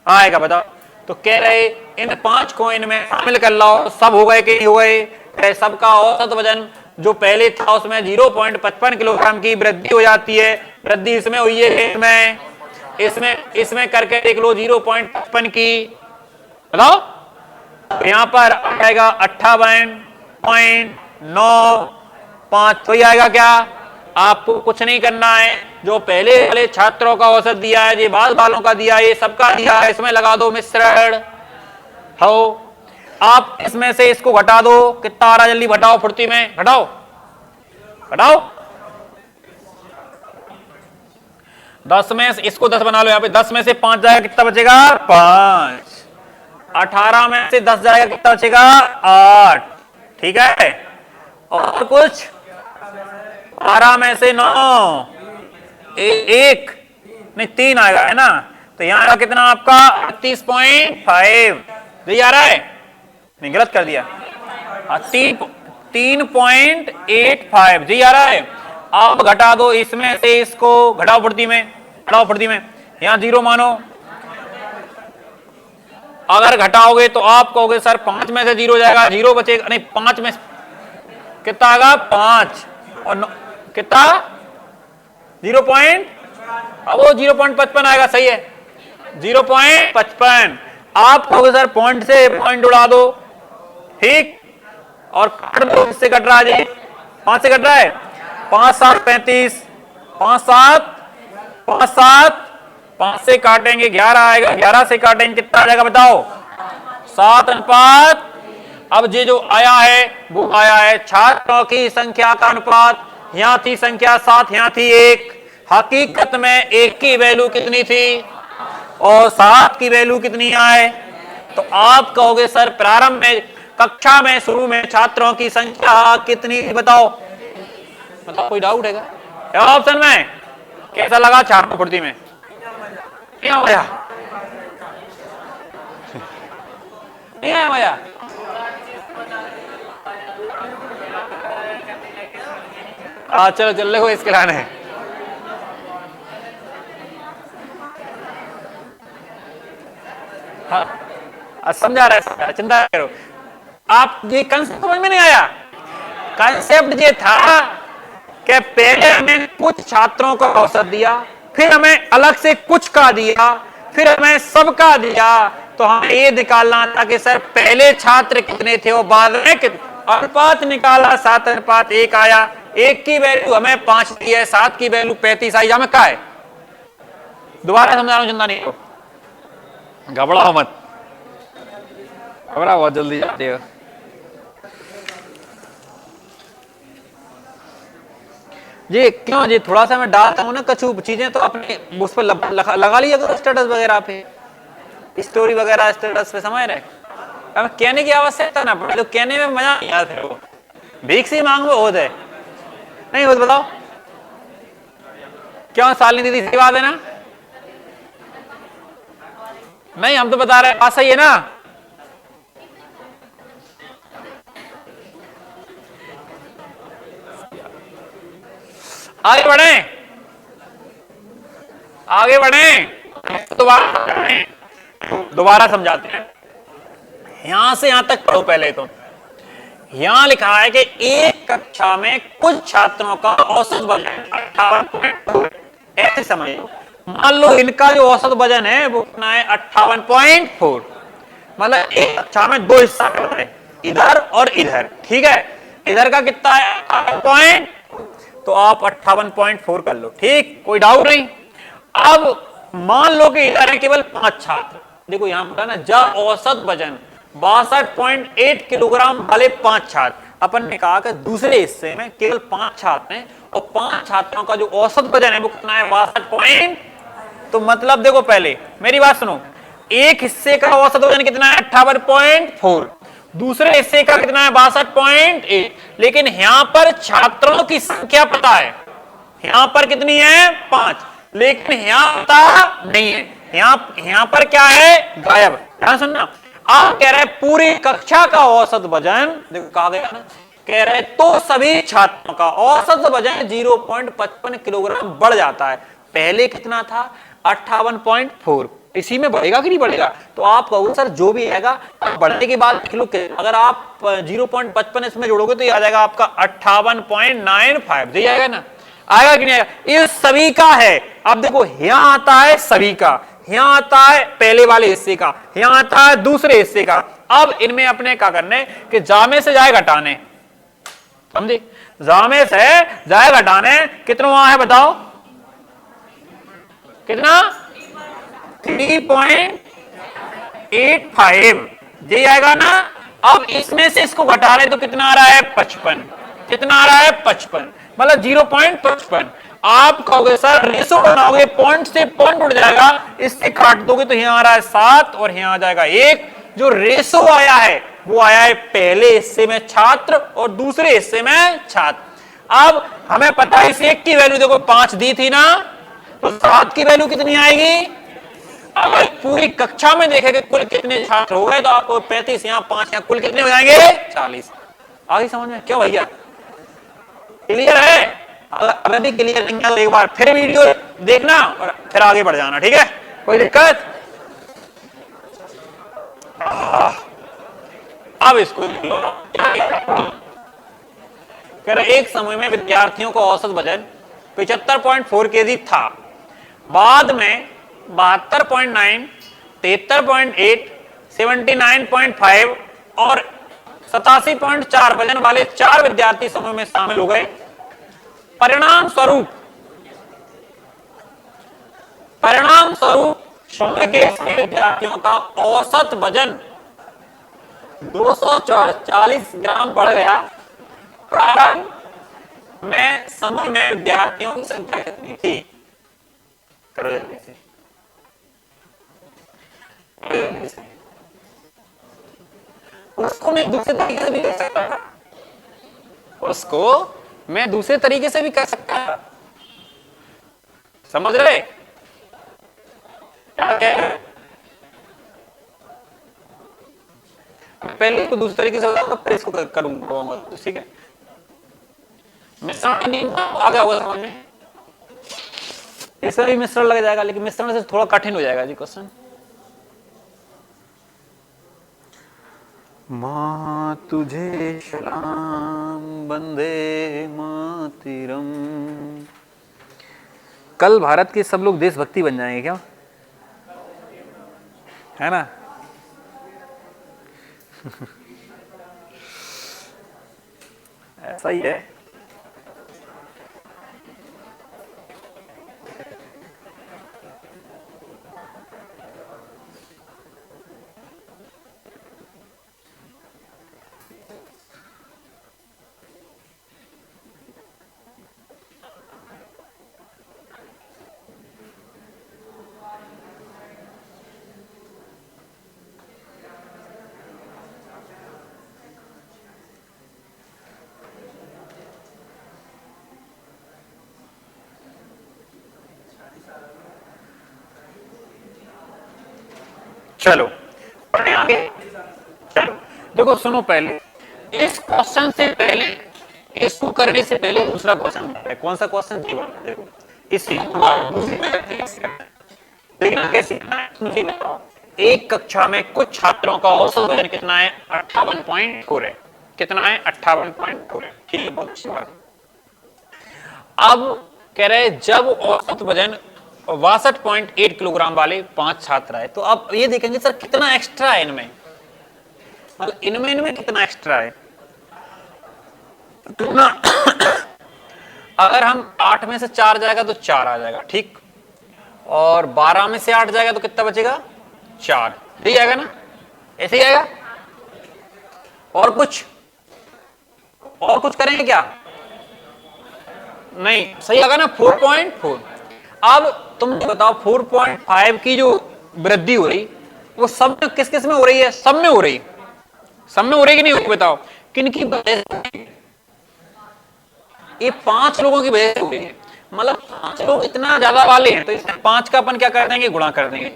आएगा बताओ? तो कह रहे इन 5 को इनमें शामिल कर लो, सब हो गए कि नहीं हो गए? सबका औसत वजन जो पहले था उसमें 0.55 किलोग्राम की वृद्धि हो जाती है। वृद्धि इसमें हुई है, इसमें करके देख लो 0.55 की, बताओ। यहां पर आएगा 58.95, तो ये आएगा क्या? आपको कुछ नहीं करना है, जो पहले वाले छात्रों का औसत दिया है, ये बाद वालों का दिया है, ये सबका दिया है, इसमें लगा दो मिश्रण। हो, आप इसमें से इसको घटा दो, कितना आ रहा जल्दी घटाओ, फुर्ती में घटाओ, घटाओ, 10 में से इसको 10 बना लो, यहाँ पे 10 में से 5 जाएगा कितना बचेगा 5। 18 में से 10 जाएगा कितना बचेगा 8। ठीक है, और कुछ 12 में से 9 एक नहीं 3 आएगा है ना, तो यहां आएगा कितना आपका 38.5। यही आ रहा है, नहीं गलत कर दिया, 3.85 जी आ रहा है। अब घटा दो इसमें से इसको, घटाओ फुर्ती में, घटाओ फुर्ती में, यहां 0 मानो। अगर घटाओगे तो आप कहोगे सर 5 में से 0 जाएगा, 0 बचेगा नहीं, 5 में कितना आएगा 5 और कितना 0 पॉइंट, अब वो 0.55 आएगा, सही है 0.55। आप कहोगे सर पॉइंट से पॉइंट उड़ा दो, ठीक, और काट दो, किससे कट रहा है जी 5 से कट रहा है, 5 7 35, 5 7 5 7, 5 से काटेंगे 11 आएगा, 11 से काटेंगे कितना आ जाएगा बताओ 7 अनुपात। अब ये जो आया है वो आया है छात्रों की संख्या का अनुपात, यहां थी संख्या 7, यहां थी 1, हकीकत में 1 की वैल्यू कितनी थी और 7 की वैल्यू कितनी आए। तो आप कहोगे सर प्रारंभ में कक्षा में शुरू में छात्रों की संख्या कितनी थी बताओ, मतलब कोई डाउट है क्या ऑप्शन में, कैसा लगा छात्र फुर्ती में, क्या होया नहीं आया भैया, चलो चल देखो इसके लाने है। हाँ समझा रहा है, चिंता करो आप, ये कंसेप्ट समझ में नहीं आया। कंसेप्ट ये था कि पहले हमें कुछ छात्रों को औसत दिया, फिर हमें अलग से कुछ का दिया, फिर हमें सबका दिया, तो हमें ये निकालना था कि सर पहले छात्र कितने थे और बाद में अनुपात निकाला 7 अनुपात 1 आया, 1 की वैल्यू हमें 5 दी है, 7 की वैल्यू 35 आई, हमें क्या है, दोबारा समझा रहा हूं, चिंता नहीं हो, घबराओ मत, घबराओ बहुत जल्दी जाते हो। जी क्यों जी, थोड़ा सा मैं डालता हूँ ना कछु चीजें, तो अपने उस पर लगा लिया करो स्टेटस वगैरह पे, स्टोरी वगैरह स्टेटस पे, समझ रहे, हमें कहने की आवश्यकता ना पड़े, तो कहने में मजा नहीं आता है, वो भीख से मांग में होता है नहीं होता, बताओ क्यों सालनी दीदी, सही बात है ना, नहीं हम तो बता रहे बात सही है ना। आगे बढ़े, आगे बढ़े, दोबारा समझाते हैं, यहां से यहां तक पढ़ो पहले तो। यहां लिखा है कि एक कक्षा में कुछ छात्रों का औसत वजन 58, ऐसे समझो, मान लो इनका जो औसत वजन है वो कितना है 58.4, मतलब एक कक्षा में 2 हिस्सा कर रहे हैं, इधर और इधर, ठीक है, इधर का कितना है पॉइंट, तो आप 58.4 कर लो, ठीक, कोई डाउट नहीं। अब मान लो कि इधर है केवल 5 छात्र, देखो यहां पर ना जब औसत वजन 62.8 किलोग्राम वाले 5 छात्र, अपन ने कहा कि दूसरे हिस्से में केवल 5 छात्र हैं और 5 छात्रों का जो औसत वजन है वो कितना है 62 तो मतलब देखो पहले मेरी बात सुनो, एक हिस्से का औसत वजन कितना है 58.4, दूसरे हिस्से का कितना है 62.8, लेकिन यहां पर छात्रों की संख्या पता है, यहां पर कितनी है 5, लेकिन यहां पता नहीं है, यहां पर क्या है गायब। ध्यान सुनना, आप कह रहे हैं पूरी कक्षा का औसत वजन, देखो कहा गया ना, कह रहे तो सभी छात्रों का औसत वजन 0.55 किलोग्राम बढ़ जाता है, पहले कितना था 58.4, इसी में बढ़ेगा कि नहीं बढ़ेगा, तो आप कहोगे सर जो भी आएगा बढ़ने के बाद लिख लो, अगर आप 0.55 इसमें जोड़ोगे तो ये आ जाएगा आपका 58.95, यही आएगा ना, आएगा कि नहीं आएगा, ये सभी का है। अब देखो यहां आता है सभी का, यहां आता है पहले वाले हिस्से का, यहां आता है दूसरे हिस्से का, अब इनमें अपने क्या करने कि जामे से जाए घटाने, समझे, जामे से जाए घटाने, कितना वहां है बताओ, कितना 3.85 ये आएगा ना। अब इसमें से इसको घटा रहे तो कितना आ रहा है 55, कितना आ रहा है 55, मतलब 0.55, आप कहोगे सर रेशो बनाओगे, पॉइंट से पॉइंट उड़ जाएगा, इससे काट दोगे तो यहां आ रहा है 7 और यहां आ जाएगा 1। जो रेशो आया है वो आया है पहले हिस्से में छात्र और दूसरे हिस्से में छात्र। अब हमें पता है इस 1 की वैल्यू देखो 5 दी थी ना, तो 7 की वैल्यू कितनी आएगी? अगर पूरी कक्षा में देखेंगे कुल कितने छात्र हो गए तो आपको 35, यहाँ 5, यहाँ कुल कितने हो जाएंगे? 40। आगे समझ में? क्यों भैया क्लियर है? अगर भी क्लियर नहीं है तो एक बार फिर वीडियो देखना और फिर आगे बढ़ जाना, ठीक है? कोई दिक्कत? अब इसको फिर एक समय में विद्यार्थियों का औसत वजन 75.4 केजी था, बाद में 72.9, 73.8, 79.5 और 87.4 वजन वाले 4 विद्यार्थी समूह में शामिल हो गए। परिणाम स्वरूप समूह के विद्यार्थियों का औसत वजन 240 ग्राम बढ़ गया। प्रारंभ में समूह में विद्यार्थियों की संख्या कितनी थी? करो जल्दी से। उसको मैं दूसरे तरीके से भी कर सकता था, उसको मैं दूसरे तरीके से भी कर सकता था, समझ रहे? क्या कह रहे? पहले को दूसरे तरीके से बताऊंगा फिर इसको करूंगा, ठीक है? मिश्रण नहीं आ गया होगा समझ में, इसका भी मिश्रण लग जाएगा, लेकिन मिश्रण से थोड़ा कठिन हो जाएगा जी क्वेश्चन। मां तुझे सलाम वंदे मातरम। कल भारत के सब लोग देशभक्ति बन जाएंगे क्या? है ना? ऐसा ही है। चलो पढ़े आगे। चलो देखो सुनो, पहले इस क्वेश्चन से पहले, इसको करने से पहले दूसरा क्वेश्चन है। कौन सा क्वेश्चन? देखो एक कक्षा में कुछ छात्रों का औसत वजन कितना है? 58.4 है। कितना है? 58.4 है। ठीक है, बहुत अच्छी बात। अब कह रहे जब औसत वजन 62.8 किलोग्राम वाले 5 छात्र आए, तो अब ये देखेंगे सर कितना एक्स्ट्रा है इनमें, मतलब इनमें कितना एक्स्ट्रा है, कितना अगर हम 8 में से 4 जाएगा तो 4 आ जाएगा, ठीक, और 12 में से 8 जाएगा तो कितना बचेगा? 4। ठीक आएगा ना? ऐसे ही आएगा। और कुछ करेंगे क्या? नहीं, सही आएगा ना? 4.4। अब तुम बताओ 4.5 की जो वृद्धि हो रही वो सब में किस किस में हो रही है? सब में हो रही, सब में हो रही कि नहीं हो रही? बताओ किन की वजह से? ये 5 लोगों की वजह से हो रही है। मतलब 5 लोग इतना ज्यादा वाले हैं तो इस 5 का अपन क्या कर देंगे? गुणा कर देंगे।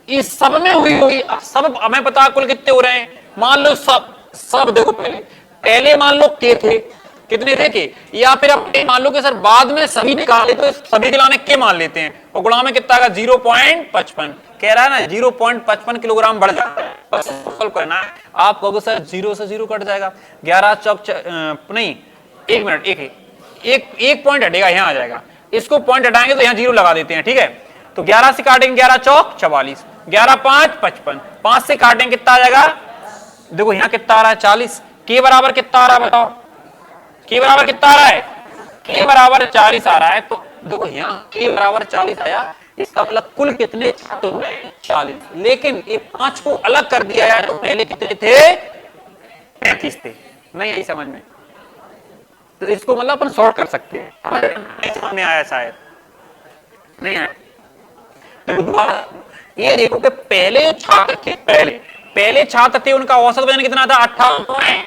ये सब में हुई होगी। अब सब हमें पता कुल कितने हो रहे हैं। मान लो सब देखो, पहले मान लो के थे, कितने थे के, या फिर अब मान लो कि सर बाद में सभी निकाले तो सभी दिलाने के मान लेते हैं, और गुणा में कितना आएगा? 0.55 कह रहा है ना, 0.55 किलोग्राम बढ़ जाता है। बस सॉल्व करना है। आप कहोगे सर 0 से 0 कट जाएगा, 11 चौक नहीं, 1 मिनट, एक पॉइंट हटेगा, यहाँ आ जाएगा। इसको पॉइंट हटाएंगे तो यहाँ 0 लगा देते हैं, ठीक है? तो 11 से काटेंगे, 11 चौक 44, 11 5 55, 5 से काटेंगे कितना आ जाएगा? देखो यहाँ कितना आ रहा है? 40। के बराबर कितना आ रहा है? बताओ के बराबर कितना आ रहा है? के बराबर 40 आ रहा है। तो देखो यहाँ के बराबर 40 आया, इसका मतलब कुल कितने छात्र हुए? 40। लेकिन ये 5 को अलग कर दिया है तो पहले कितने थे? 35 थे। नहीं आई समझ में? तो इसको मतलब अपन सॉर्ट कर सकते हैं। समझ में आया शायद नहीं आया? तो ये देखो कि पहले छात्र थे, पहले छात्र थे उनका औसत वजन कितना था? 58।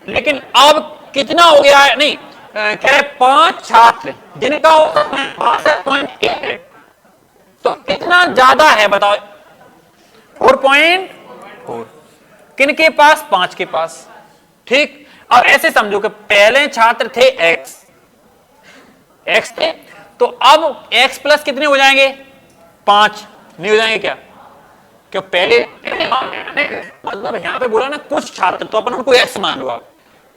लेकिन अब कितना हो गया है? नहीं कह रहे 5 छात्र जिनका औसत 62.1 है, तो कितना ज्यादा है बताओ? 4.4। किन के पास? 5 के पास। ठीक, अब ऐसे समझो कि पहले छात्र थे x थे, तो अब x प्लस कितने हो जाएंगे? 5 नहीं हो जाएंगे क्या? क्यों पहले मतलब यहां पे बोला ना कुछ छात्र, तो अपन उनको x मान लो आप,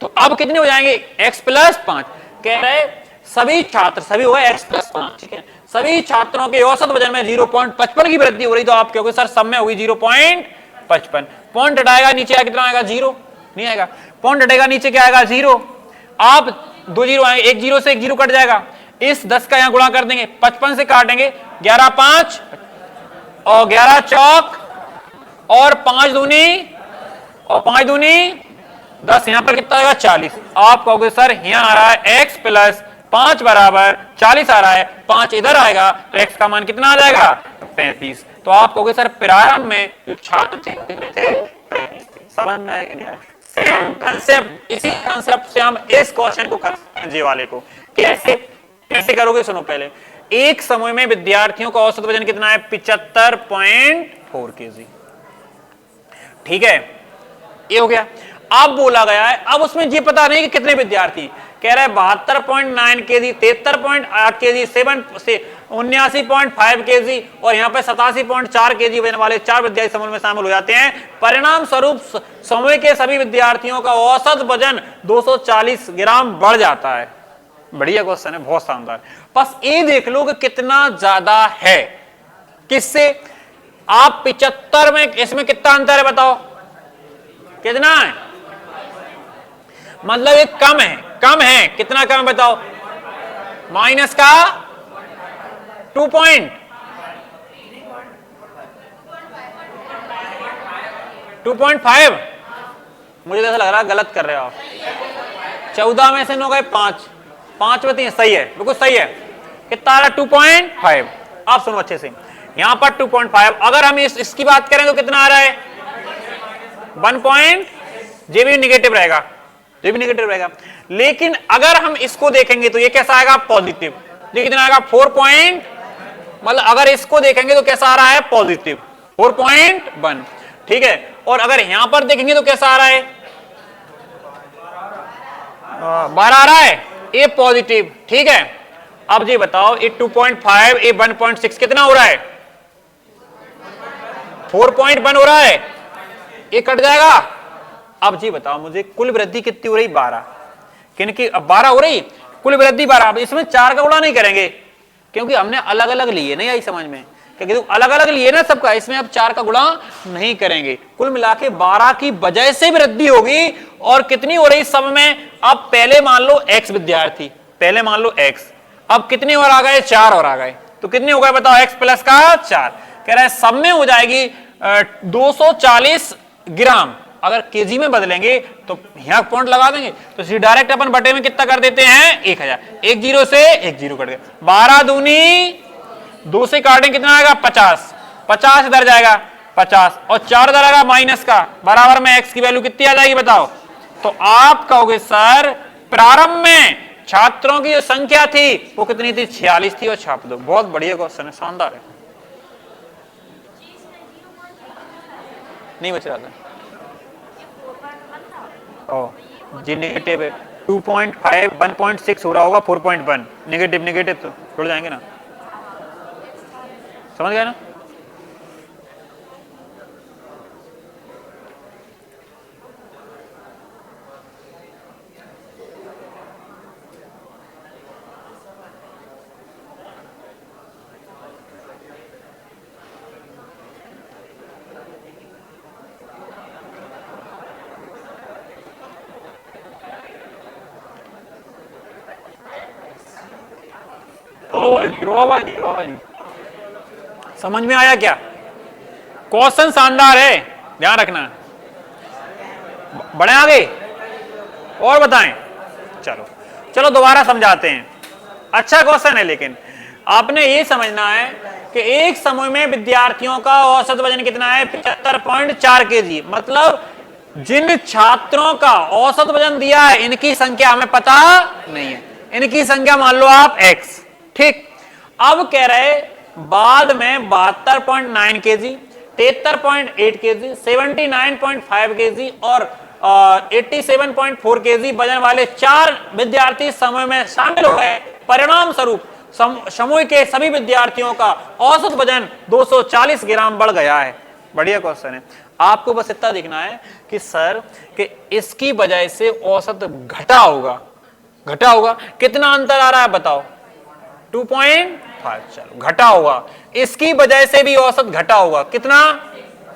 तो अब कितने हो जाएंगे? x plus 5। कह रहे सभी छात्र, सभी हुआ x प्लस 5, ठीक है, सभी छात्रों के औसत वजन में 0.55 की वृद्धि हो रही, तो आप कहोगे सर सब में हुई 0.55। पॉइंट हटाएगा नीचे आएगा कितना आएगा? 0 नहीं आएगा। पॉइंट हटेगा नीचे क्या आएगा? 0। आप 2 0 आएंगे, 1 0 से 1 0 कट जाएगा, इस 10 का यहां गुणा कर देंगे, 55 से काटेंगे, 11 5 और 11 चौक और 5 दूनी और 5 दूनी 10, यहां पर कितना आएगा? 40। आप कहोगे सर यहां आ रहा है x प्लस 5 बराबर 40 आ रहा है, 5 इधर आएगा तो x का मान कितना आ जाएगा? 35। तो आप कहोगे सर प्रारंभ में जो छात्र थे समझ में आएगा? कंसेप्ट, इसी कंसेप्ट से हम इस क्वेश्चन को कर जी वाले को कैसे करोगे? सुनो पहले, एक समय में विद्यार्थियों का औसत वजन कितना है? 75.4 kg। ठीक है, ये हो गया। अब बोला गया है, अब उसमें ये पता नहीं कि कितने विद्यार्थी, कह रहा है 72.9 kg, 73.8 kg, 79.5 kg और यहाँ पे 87.4 kg वजन वाले 4 विद्यार्थी समूह में शामिल हो जाते हैं। परिणाम स्वरूप समूह के सभी विद्यार्थियों का औसत वजन 240 ग्राम बढ़ जाता है। बढ़िया क्वेश्चन है, बहुत शानदार। बस ये देख लो कि कितना ज्यादा है, किससे? आप 75 में, इसमें कितना अंतर है बताओ? कितना है? मतलब ये कम है, कम है, कितना कम है बताओ? माइनस का 2.5 मुझे तो ऐसा लग रहा है गलत कर रहे हो आप। 14 में से 9 गए 5, 5 में 3, सही है, बिल्कुल सही है। कितना आ रहा? 2.5। आप सुनो अच्छे से, यहां पर 2.5। अगर हम इसकी बात करें तो कितना आ रहा है? 1. ये भी निगेटिव रहेगा, ये भी निगेटिव रहेगा। लेकिन अगर हम इसको देखेंगे तो ये कैसा आएगा? पॉजिटिव। ये कितना आएगा? 4. मतलब अगर इसको देखेंगे तो कैसा आ रहा है? पॉजिटिव 4.1। ठीक है, और अगर यहां पर देखेंगे तो कैसा आ रहा है? 12 आ रहा है, ये पॉजिटिव। ठीक है, अब ये बताओ, ये 2.5, ये 1.6 कितना हो रहा है? 4.1 हो रहा है, ये कट जाएगा। अब जी बताओ मुझे कुल वृद्धि कितनी हो रही? 12। किनकी? अब 12 हो रही, कुल वृद्धि 12। अब इसमें 4 का गुणा नहीं करेंगे क्योंकि हमने अलग अलग लिए, नहीं आई समझ में? क्योंकि तो अलग अलग लिए ना सबका, इसमें अब 4 का गुणा नहीं करेंगे। कुल मिला के 12 की वजह से वृद्धि होगी। और कितनी हो रही सब में? अब पहले मान लो x विद्यार्थी, पहले मान लो x, अब कितने और आ गए? 4 और आ गए, तो कितने हो गए बताओ? x प्लस का 4। कह रहा है सब में हो जाएगी 240 ग्राम। अगर केजी में बदलेंगे तो यहां पॉइंट लगा देंगे, तो सीधे डायरेक्ट अपन बटे में कितना कर देते हैं? 1000। 1 0 से 1 0 कट गया। 12 दूनी 2 से काटें कितना आएगा? 50। 50 इधर जाएगा 50 और 4 इधर आएगा माइनस का, बराबर में x की वैल्यू कितनी आ जाएगी बताओ? तो आप कहोगे सर प्रारंभ में छात्रों की जो संख्या थी वो कितनी थी? 46 थी, और छाप दो। बहुत बढ़िया क्वेश्चन है, शानदार है। नहीं बच रहा था जी, नेगेटिव है। 2.5 1.6 हो रहा होगा, 4.1 नेगेटिव, नेगेटिव तो जुड़ जाएंगे ना, समझ गए ना? समझ में आया क्या? क्वेश्चन शानदार है, ध्यान रखना। बढ़े आगे और बताएं। चलो चलो दोबारा समझाते हैं। अच्छा क्वेश्चन है, लेकिन आपने ये समझना है कि एक समूह में विद्यार्थियों का औसत वजन कितना है, 75.4 केजी। मतलब जिन छात्रों का औसत वजन दिया है इनकी संख्या हमें पता नहीं है, इनकी संख्या मान लो आप x। ठीक, अब कह रहे बाद में 72.9 केजी, 73.8 केजी, 79.5 केजी और 87.4 केजी वजन वाले 4 विद्यार्थी समूह में शामिल हो गए। परिणाम स्वरूप समूह के सभी विद्यार्थियों का औसत वजन 240 ग्राम बढ़ गया है। बढ़िया क्वेश्चन है। आपको बस इतना देखना है कि सर कि इसकी वजह से औसत घटा होगा, घटा होगा। कितना अंतर आ रहा है बताओ, 2.5। चलो घटा होगा, इसकी वजह से भी औसत घटा होगा, कितना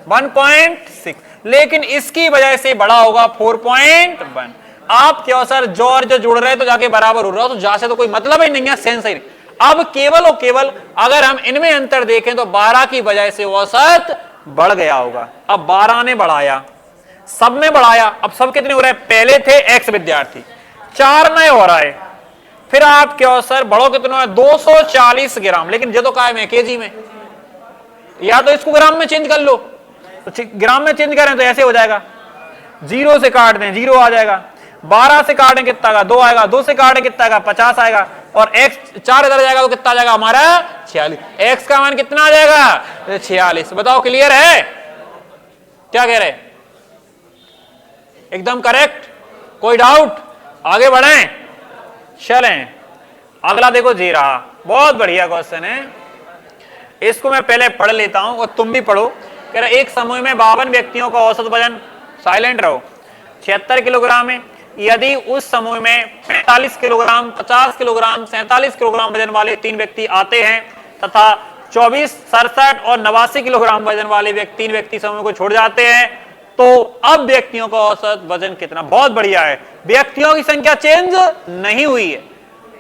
1.6, लेकिन इसकी वजह से बढ़ा होगा 4.1। आप क्यों सर जॉर्ज जुड़ रहे तो जाके बराबर हो रहा हो, तो जा से तो कोई मतलब ही नहीं है, सेंस ही नहीं। अब केवल और केवल अगर हम इनमें अंतर देखें तो 12 की वजह से औसत बढ़ गया होगा। अब 12 ने बढ़ाया, सब ने बढ़ाया, अब सब कितने हो रहे हैं, पहले थे x विद्यार्थी, 4 नए हो रहा है, फिर आप क्यों सर बढ़ो कितना है 240 ग्राम, लेकिन जो तो कायम है केजी में, या तो इसको ग्राम में चेंज कर लो, तो ग्राम में चेंज करें तो ऐसे हो जाएगा, 0 से काट दें 0 आ जाएगा, 12 से काटें कितना आएगा 2 आएगा, 2 से काटें कितना आएगा 50 आएगा, और x 4 इधर जाएगा तो कितना आ जाएगा हमारा 46। x का मान कितना आ जाएगा 46। बताओ क्लियर है, क्या कह रहे, एकदम करेक्ट, कोई डाउट, आगे बढ़ें चलें। अगला देखो जी रहा, बहुत बढ़िया क्वेश्चन है, इसको मैं पहले पढ़ लेता हूं और तुम भी पढ़ो। कह रहा एक समूह में 52 व्यक्तियों का औसत वजन, साइलेंट रहो, 76 किलोग्राम है। यदि उस समूह में 45 किलोग्राम, 50 किलोग्राम, 47 किलोग्राम वजन वाले 3 व्यक्ति आते हैं तथा 24, 67 और 89 किलोग्राम वजन वाले 3 व्यक्ति समूह को छोड़ जाते हैं, तो अब व्यक्तियों का औसत वजन कितना। बहुत बढ़िया है, व्यक्तियों की संख्या चेंज नहीं हुई है,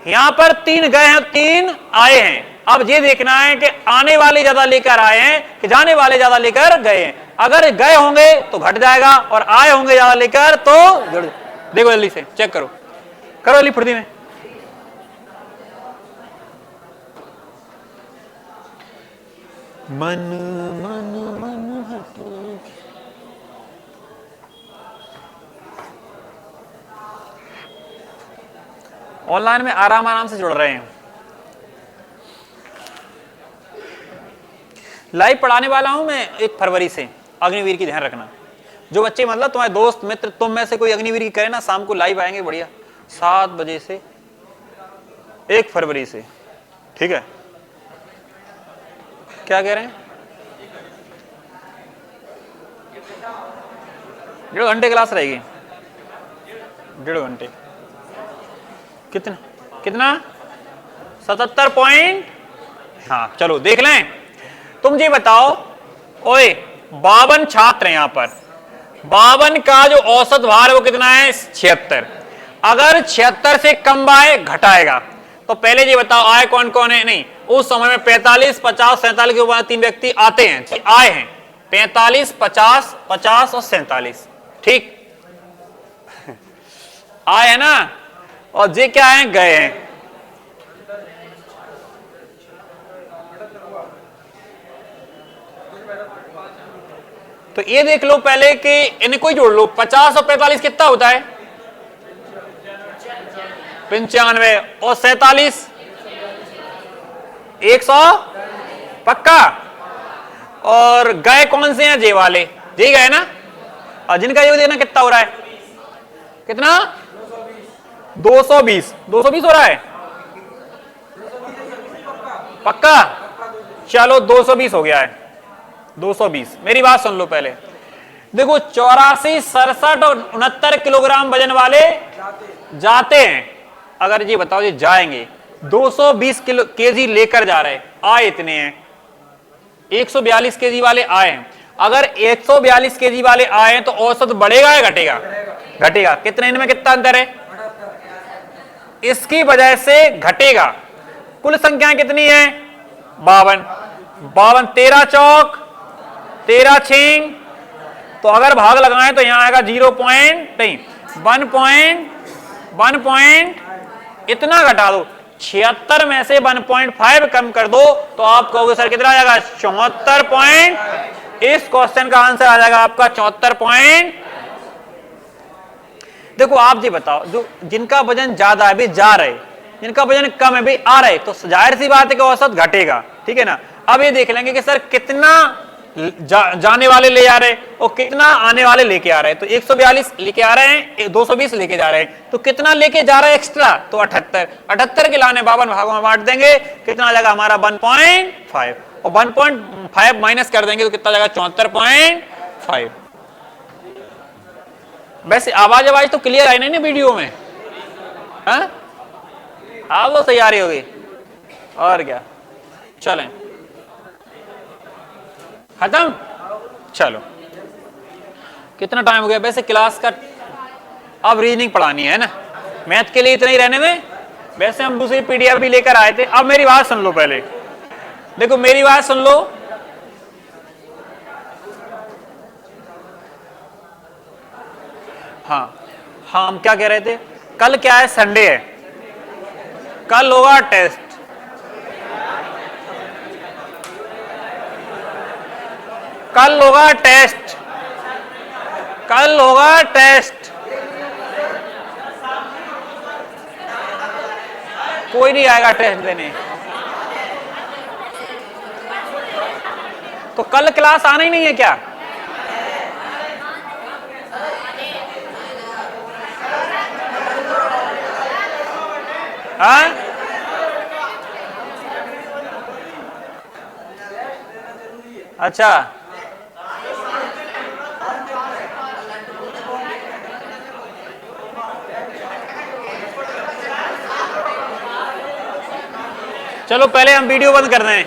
यहां पर 3 गए हैं 3 आए हैं। अब ये देखना है कि आने वाले ज्यादा लेकर आए हैं कि जाने वाले ज्यादा लेकर गए हैं। अगर गए होंगे तो घट जाएगा और आए होंगे ज्यादा लेकर तो जुड़। देखो जल्दी से चेक करो, करो जल्दी फुर्ती में। मन मन मन ऑनलाइन में आराम आराम से जुड़ रहे हैं। लाइव पढ़ाने वाला हूं मैं 1 फरवरी से, अग्निवीर की ध्यान रखना। जो बच्चे मतलब तुम्हारे दोस्त मित्र तुम में से कोई अग्निवीर की करे ना, शाम को लाइव आएंगे बढ़िया 7 बजे से 1 फरवरी से, ठीक है। क्या कह रहे हैं, 1.5 घंटे क्लास रहेगी, 1.5 घंटे। कितना कितना 77 पॉइंट, हाँ चलो देख लें। तुम जी बताओ, ओए 52 छात्र हैं यहां पर, 52 का जो औसत भार है वो कितना है 76। अगर 76 से कम आए घटाएगा, तो पहले ये बताओ आए कौन कौन है। नहीं, उस समय में 45, 50, 47 के ऊपर 3 व्यक्ति आते हैं, आए हैं 45, 50, 50 और 47, ठीक आए है ना। और ये क्या है, गए हैं। तो ये देख लो पहले कि इन्हें कोई जोड़ लो, 50 और 45 कितना होता है 95, और 47 100 पक्का। और गए कौन से हैं, जे वाले, जे गए ना, और जिनका ये देखना कितना हो रहा है, कितना 220 220 हो रहा है पक्का। चलो 220 हो गया है, 220। मेरी बात सुन लो पहले, देखो 84, 67 और 69 किलोग्राम वजन वाले जाते हैं। अगर ये बताओ ये जाएंगे 220 किलो केजी लेकर जा रहे, आए इतने हैं, 142 केजी वाले आए हैं। अगर 142 केजी वाले आए हैं तो औसत बढ़ेगा या घटेगा, घटेगा। कितने इनमें कितना अंतर है, इसकी वजह से घटेगा। कुल संख्या कितनी है 52, 52 13 चौक 13 छिंग, तो अगर भाग लगाएं तो यहां आएगा 0 पॉइंट नहीं 1 1 पॉइंट इतना घटा दो, 76 में से 1.5 कम कर दो तो आप कहोगे सर कितना आ जाएगा 74 पॉइंट। इस क्वेश्चन का आंसर आ जाएगा आपका 74 पॉइंट। देखो आप जी बताओ, जो जिनका वजन ज्यादा है भी जा रहे, जिनका वजन कम है भी आ रहे, तो जाहिर सी बात है कि औसत घटेगा, ठीक है ना। अब ये देख लेंगे कि सर कितना जाने वाले ले आ रहे और कितना आने वाले लेके आ रहे हैं। तो 142 लेके आ रहे हैं, 220 लेके जा रहे हैं, तो कितना लेके जा रहा है एक्स्ट्रा, तो 78। 78 के लाने 52 भागों में बांट देंगे, कितना आ जाएगा हमारा 1.5, और 1.5 माइनस कर देंगे तो कितना जाएगा 74.5। वैसे आवाज तो क्लियर आई नहीं ना वीडियो में, हाँ आप तो तैयारी होगी और क्या। चलें खत्म, चलो कितना टाइम हो गया। वैसे क्लास का अब रीजनिंग पढ़ानी है ना, मैथ के लिए इतना ही रहने में। वैसे हम दूसरी पीडीएफ भी लेकर आए थे। अब मेरी बात सुन लो, पहले देखो मेरी बात सुन लो। हाँ हम क्या कह रहे थे, कल क्या है, संडे है, कल होगा टेस्ट। कल होगा टेस्ट, कल होगा टेस्ट। कोई नहीं आएगा टेस्ट देने, तो कल क्लास आना ही नहीं है क्या? हाँ अच्छा, चलो पहले हम वीडियो बंद कर दें।